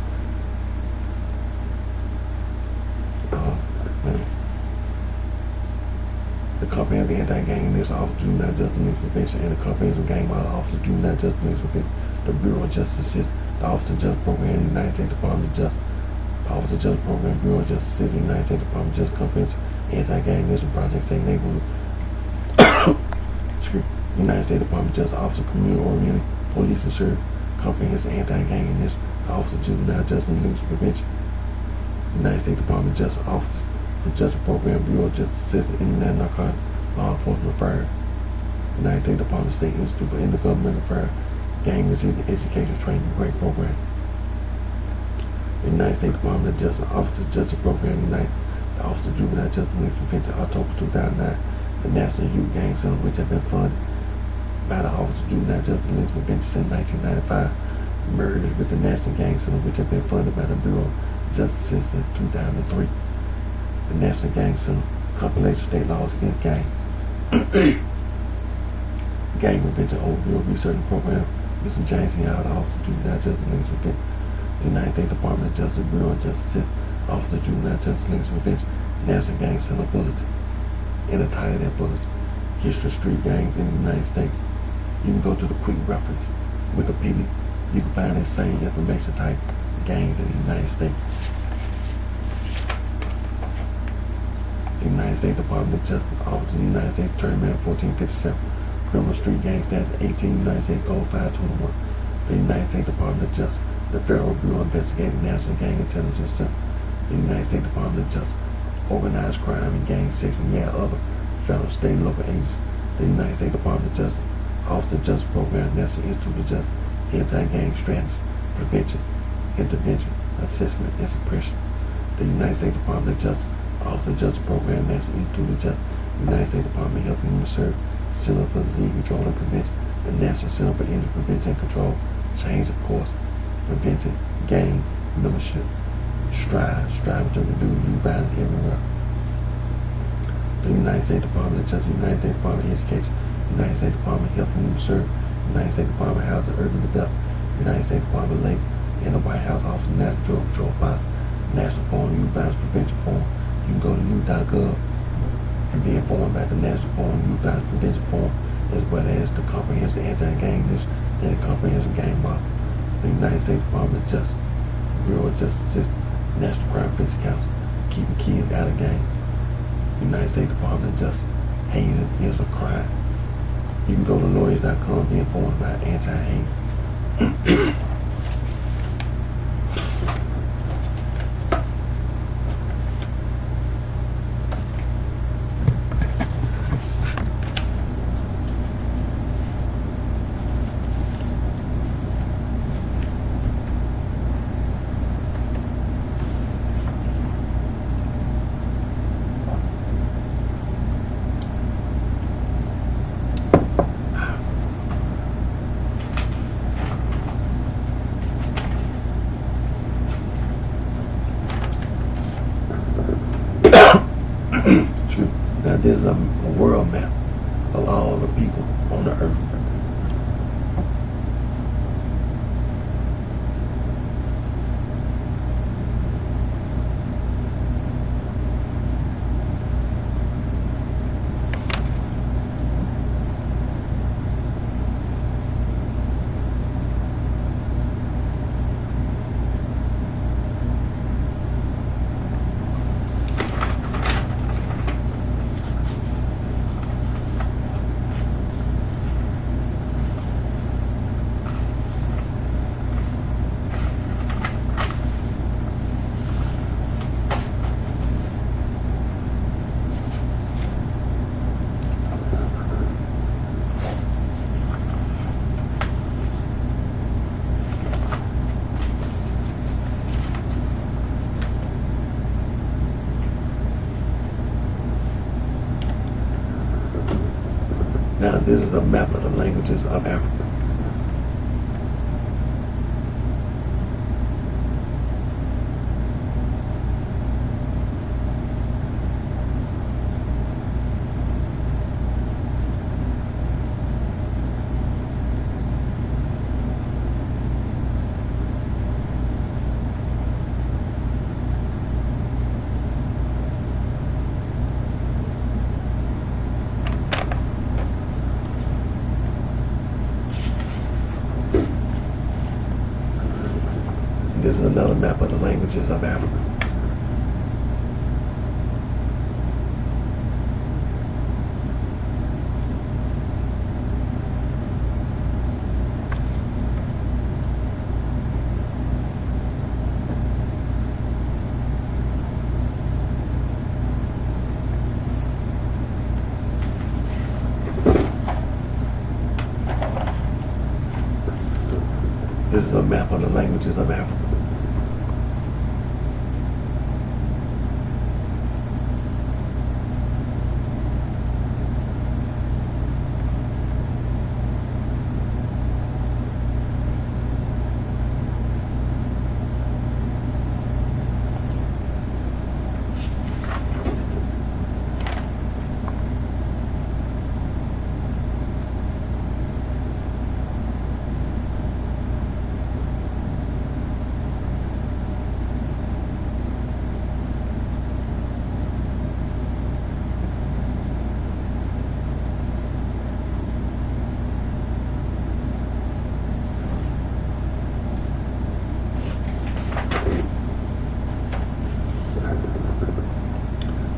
the Comprehensive Anti-Gang List, the Office of Juvenile Justice and Linkage Prevention, and the Comprehensive Gang Law, the Office of Juvenile Justice and Linkage Prevention, the Bureau of Justice Assistance, the Office of Justice Program, the United States Department of Justice, Office of Justice Program, Bureau of Justice Assistance, United States Department of Justice, Comprehensive Anti-Gang List and Project Safe Neighborhood, United States Department of Justice, Office of Community-Oriented Police and Service, Comprehensive Anti-Gang List, Office of Juvenile Justice and Linkage Prevention, United States Department of Justice, Office of Justice Program, Bureau of Justice Assistance, International Narcotics Law Enforcement Affairs, United States Department of State Institute for Intergovernmental Affairs, Gang Resistant Education Training Grant Program, the United States Department of Justice, Office of Justice Program, the Office of Juvenile Justice and Linkage Prevention, October 2009, the National Youth Gang Center, which have been funded by the Office of Juvenile Justice and Linkage Prevention since 1995, merged with the National Gang Center, which have been funded by the Bureau of Justice since 2003. The National Gang Center compilation state laws against gangs. Gang Prevention Overview Research Program, Mr. James C. Howard, Office of Juvenile Justice and Linkage Prevention, the United States Department of Justice, Bureau of Justice, Office of Juvenile Justice and Linkage Prevention, National Gang Center Bulletin. In the title of that bulletin, History of Street Gangs in the United States. You can go to the quick reference, Wikipedia. You can find that same information type, gangs in the United States. The United States Department of Justice, Office of the United States Attorney Manual 1457, Criminal Street Gang Statute 18, United States Code 521. The United States Department of Justice, the Federal Bureau of Investigation, National Gang Intelligence Center, the United States Department of Justice, Organized Crime and Gang Section, other federal, state, and local agencies, the United States Department of Justice, Office of Justice Program, National Institute of Justice, Anti-Gang Strategy, Prevention, Intervention, Assessment, and Suppression, the United States Department of Justice, Office of Justice Program, National Institute of Justice, United States Department of Health and Human Services, Center for Disease Control and Prevention, the National Center for Injury Prevention and Control, change of course, preventing gang membership, striving to reduce youth violence everywhere. The United States Department of Justice, United States Department of Education, United States Department of Health and Human Services, United States Department of Housing and Urban Development, United States Department of Labor, and the White House Office of National Drug Control Policy, National Forum Youth Violence Prevention Forum. You can go to youth.gov and be informed about the National Forum Youth Violence Prevention Forum, as well as the Comprehensive Anti-Gang List and the Comprehensive Gang Law. The United States Department of Justice, Bureau of Justice Assistance, National Crime Prevention Council, keeping kids out of gangs. United States Department of Justice, hazing is a crime. You can go to lawyers.com and be informed about anti-hazing. True. Now this is a world map of all the people on the earth. Now this is a map of the languages of Africa. This is another map of the languages of Africa. This is a map of the languages of Africa.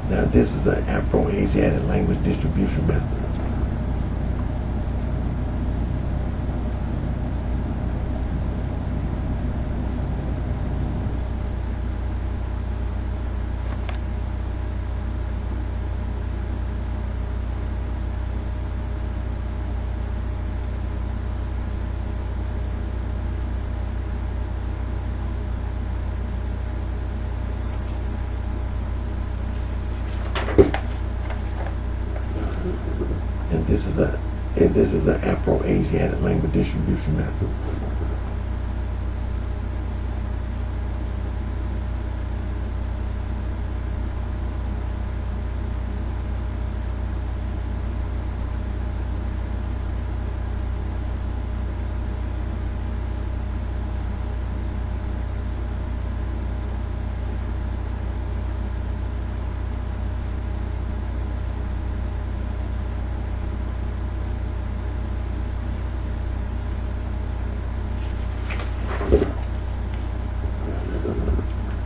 Now this is an Afro-Asiatic language distribution map. And this is an Afro-Asiatic language distribution map.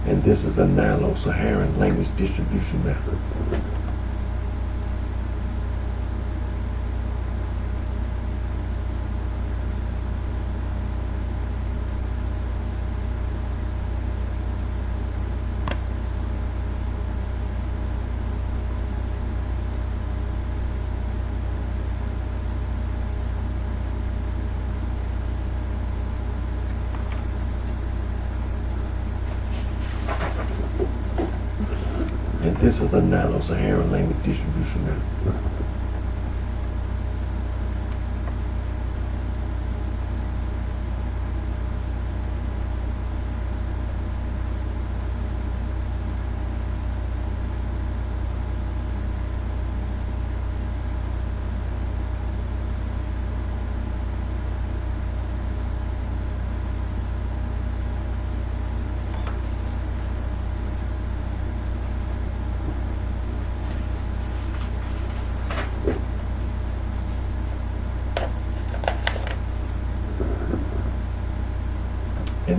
And this is a Nilo-Saharan language distribution map. And this is a Nilo-Saharan language distribution map.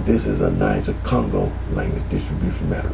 this is a Niger Congo language distribution map.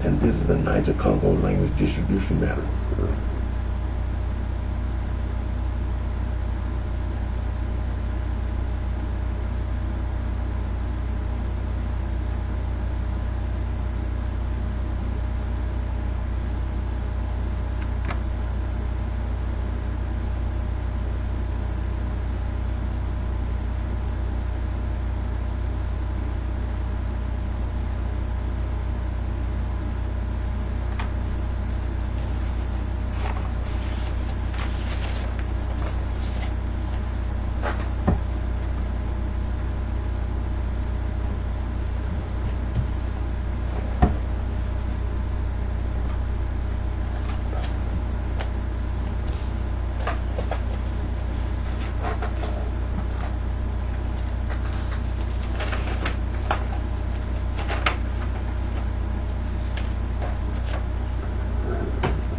And this is the Niger Congo language distribution map.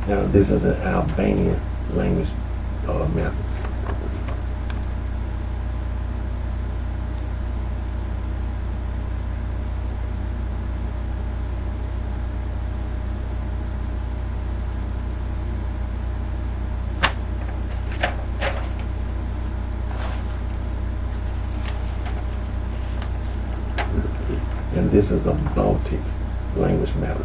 Now this is an Albanian language map. And this is a Baltic language map.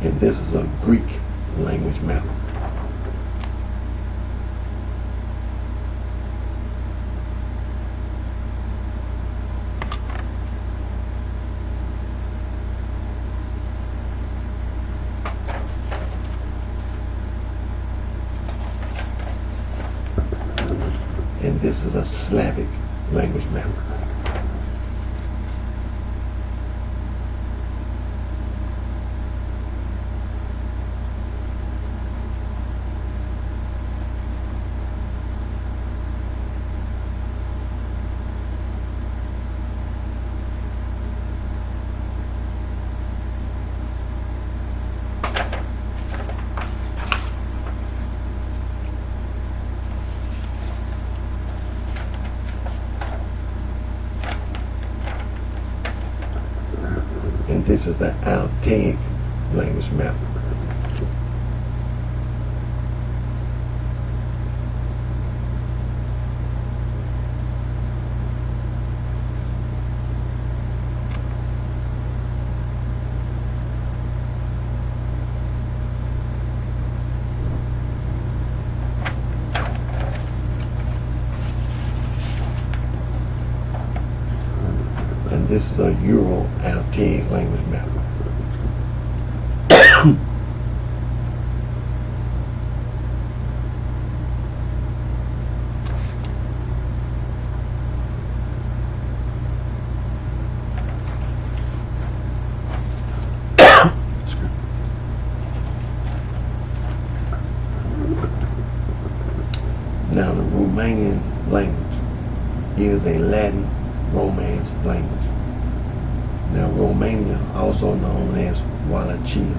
And this is a Greek language map. And this is a Slavic language map. And this is the Altaic language map. And this is a Euro-Altaic language map. Now the Romanian language is a Latin Romance language. Now Romania, also known as Wallachia.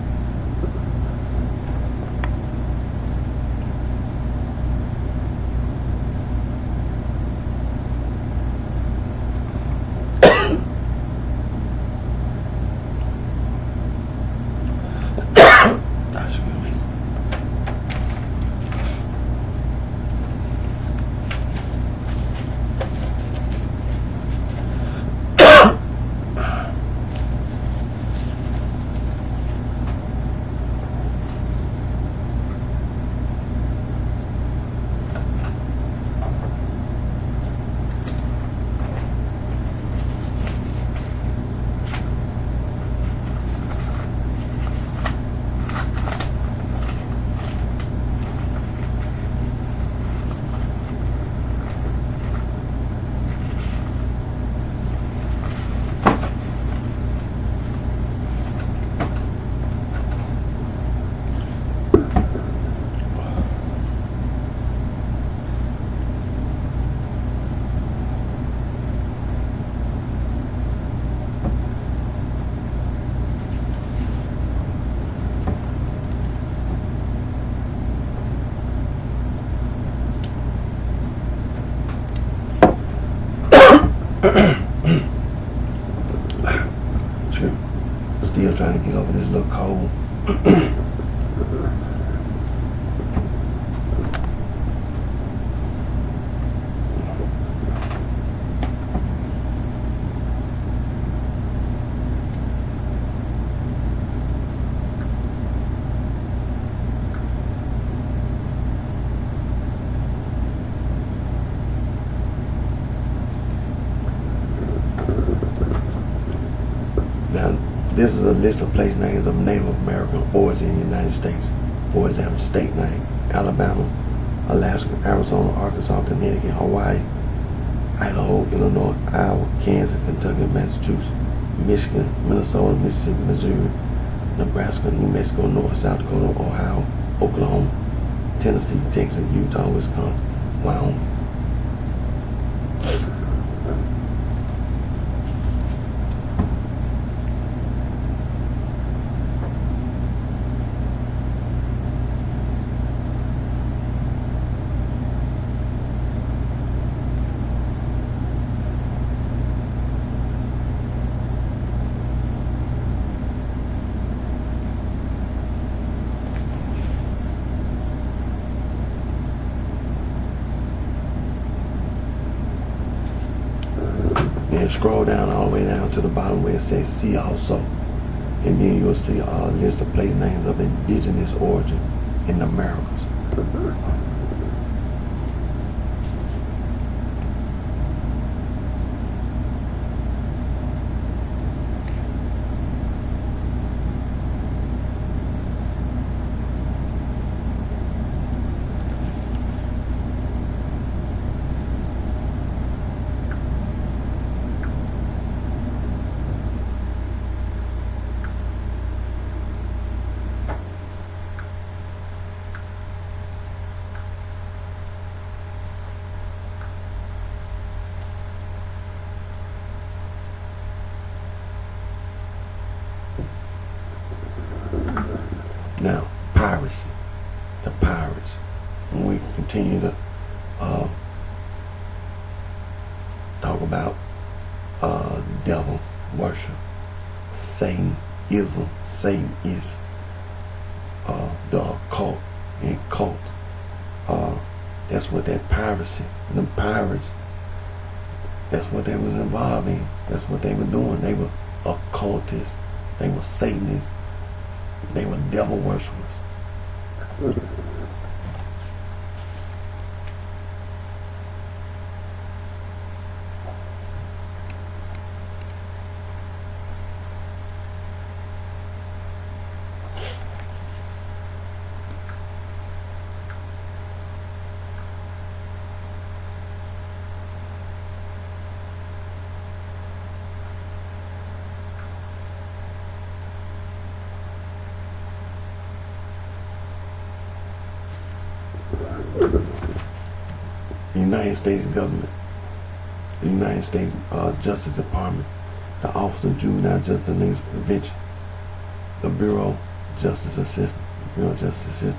Still trying to get over this little cold. Now, this is a list of place names of Native American origin in the United States. For example, state name: Alabama, Alaska, Arizona, Arkansas, Connecticut, Hawaii, Idaho, Illinois, Iowa, Kansas, Kentucky, Massachusetts, Michigan, Minnesota, Mississippi, Missouri, Nebraska, New Mexico, North, South Dakota, Ohio, Oklahoma, Tennessee, Texas, Utah, Wisconsin, Wyoming. And scroll down all the way down to the bottom where it says see also. And then you'll see a list of place names of indigenous origin in the Americas. Now, piracy. The pirates. And we continue to talk about devil worship, Satanism, Satan is the occult and cult. That's what that piracy, them pirates, that's what they was involved in. That's what they were doing. They were occultists. They were Satanists. They were devil worshippers. The United States government, the United States Justice Department, the Office of Juvenile Justice and Prevention, the Bureau of Justice Assistance,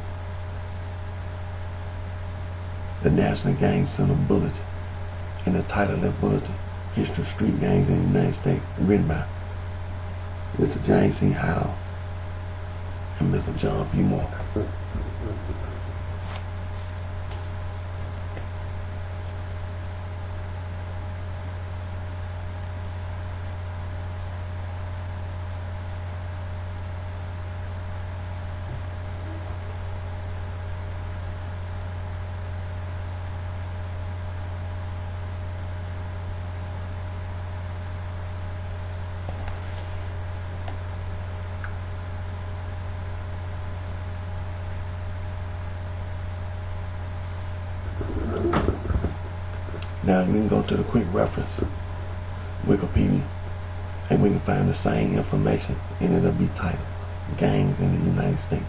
the National Gang Center Bulletin, and the title of that bulletin, History of Street Gangs in the United States, written by Mr. James C. Howell and Mr. John P. Moore. Now we can go to the quick reference, Wikipedia, and we can find the same information, and it'll be titled Gangs in the United States.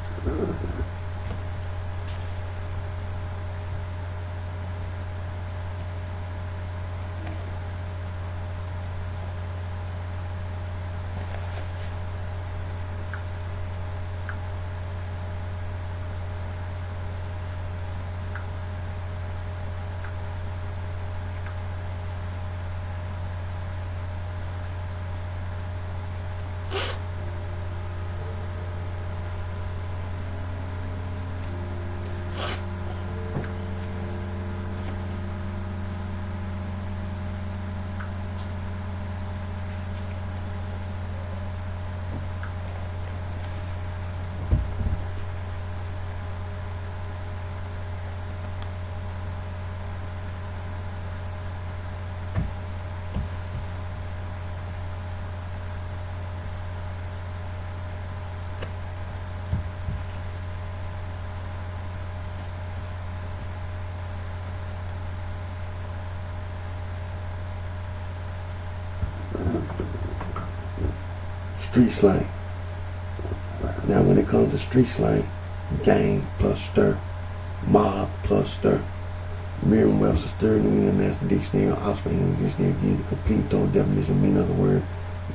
Street slang. Now when it comes to street slang, gang plus stir, mob plus stir. Merriam-Webster's Third New International Dictionary or Oxford English Dictionary gives you the complete total definition meaning of the word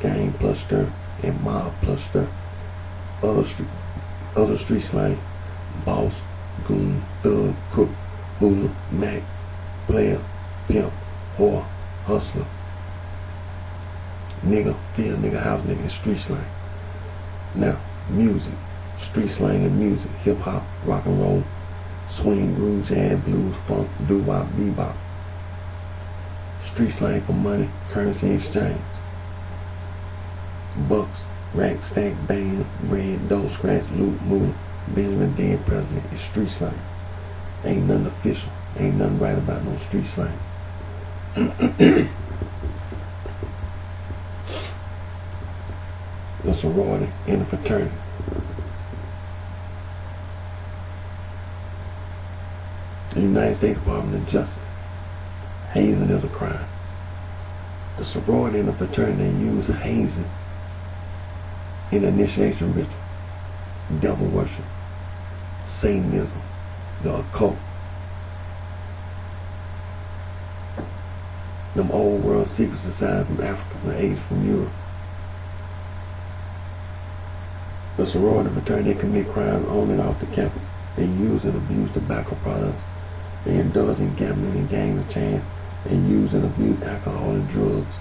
gang plus stir and mob plus stir. Other street slang: boss, goon, thug, crook, hooligan, mac, player, pimp, whore, hustler, nigga, field nigga, house nigga, and street slang. Now, music, street slang and music: hip hop, rock and roll, swing, groove, jazz, blues, funk, doo-wop, bebop. Street slang for money, currency exchange: bucks, rack, stack, band, red, dough, scratch, loot, moolah, Benjamin, dead president. It's street slang. Ain't nothing official. Ain't nothing right about no street slang. The sorority and the fraternity. The United States Department of Justice. Hazing is a crime. The sorority and the fraternity use hazing in initiation ritual, devil worship, Satanism, the occult. Them old world secret society from Africa, from Asia, from Europe. The sorority and fraternity, they commit crimes on and off the campus. They use and abuse tobacco products. They indulge in gambling and gangs of chance. They use and abuse alcohol and drugs.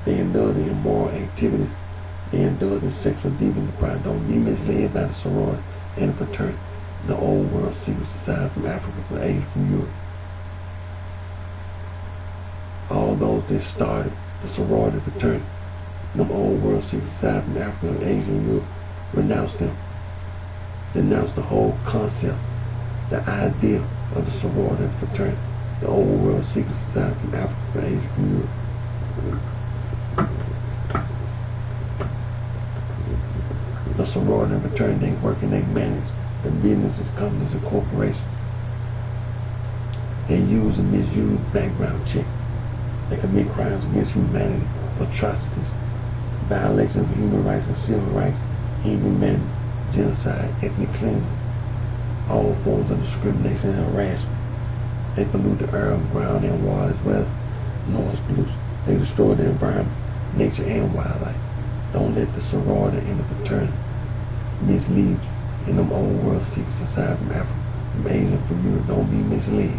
They indulge in immoral activities. They indulge in sexual deviant pride. Don't be misled by the sorority and the fraternity, the old world secret society from Africa, from Asia, from Europe. All those that started the sorority and fraternity, them old world secret society from Africa, Asia, and Europe, renounced them. Denounced the whole concept, the idea of the sorority and fraternity, the old world secret society from Africa, from Asia, from Europe. The sorority and fraternity, they work and they manage the businesses, companies, and corporations. They use and misuse background check. They commit crimes against humanity, atrocities, violations of human rights and civil rights, inhumanity, genocide, ethnic cleansing, all forms of discrimination and harassment. They pollute the air, ground, and water as well as noise pollution. They destroy the environment, nature, and wildlife. Don't let the sorority and the fraternity mislead you in them old world secret society from Africa, from Asia, from Europe. Don't be misled.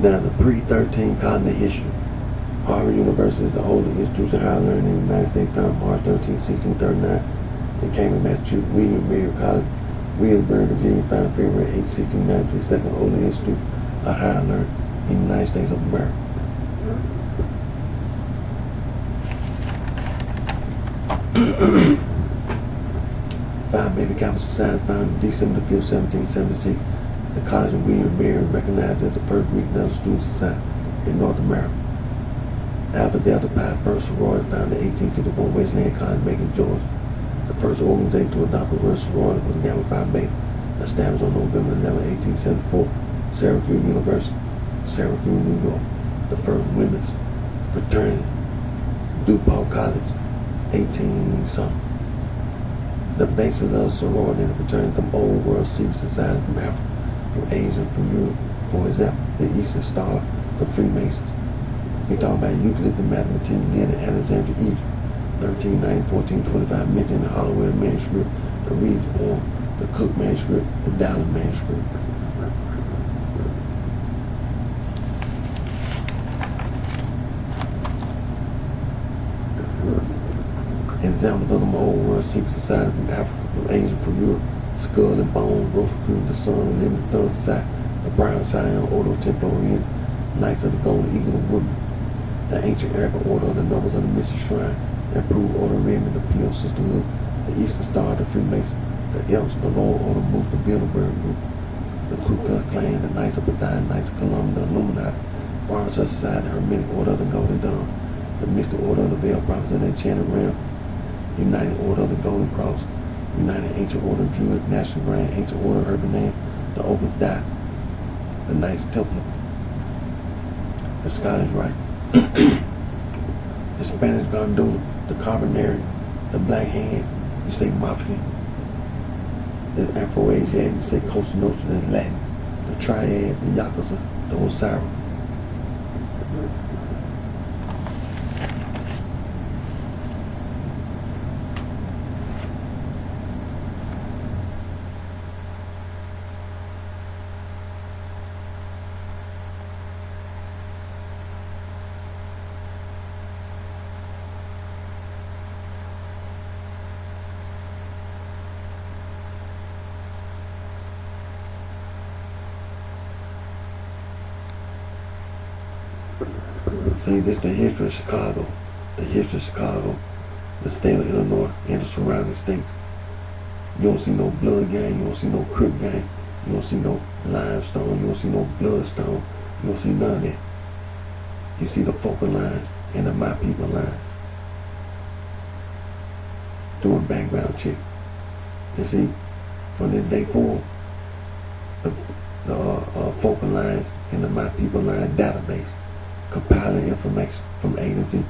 Now, the pre-13 continent history. Harvard University is the oldest institution of higher learning in the United States, founded March 13, 1639, in Cambridge, Massachusetts. William College, Williamsburg, Virginia, founded February 8, 1693, second oldest institute of higher learning in the United States of America. Phi Beta Kappa Society, founded December 5, 1776. The College of William and Mary recognized as the first Greek medical student society in North America. Alpha Delta Pi, first sorority, founded in 1851, Wesleyan College, Macon, Georgia. The first organization to adopt the word sorority was Gamma Phi Beta, established on November 11, 1874, Syracuse University, Syracuse, New York. The first women's fraternity, DuPont College, 18-something. The basis of the sorority and the fraternity, the old world secret society from Africa, from Asia, from Europe. For example, the Eastern Star, the Freemasons. We talk about Euclid, the mathematician, lived in Alexandria, Egypt, 1390, 1425, mentioned in the Holloway manuscript, the Reed's poem, the Cook manuscript, the Dowling manuscript. Examples of the old world secret society from Africa, from Asia, from Europe, Skull and Bones, Rosicrucian, the Sun, the Living, Third Society, the Brown Scion, Ordo Templarian, Knights of the Golden Eagle of Woodman, the Ancient Arabic Order of the Nobles of the Mystic Shrine, the Approved Order of Raymond, the Peel Sisterhood, the Eastern Star, the Freemasons, the Elks, the Loyal Order Moose, the Bilderberg Group, the Ku Klux Klan, the Knights of Bethlehem, Knights of Columbus, the Illuminati, Foreign Society, the Hermetic Order of the Golden Dawn, the Mystic Order of the Veil Prophets of the Enchanted Realm, United Order of the Golden Cross, United Ancient Order of Druid, National Grand Ancient Order of Urban Name, the Opus Dei, the Knights Templar, the Scottish Rite, the Spanish Gondola, the Carbonari, the Black Hand, you say Mafia, the Afro-Asiatic, you say Costa Nostra, that's Latin, the Triad, the Yakuza, the Osiris. See, this is the history of Chicago. The history of Chicago, the state of Illinois, and the surrounding states. You don't see no blood gang, you don't see no crip gang, you don't see no limestone, you don't see no bloodstone, you don't see none of that. You see the focal lines and the My People lines. Doing background check. You see, from this day forward, the focal lines and the My People line database, compiling information from A to Z.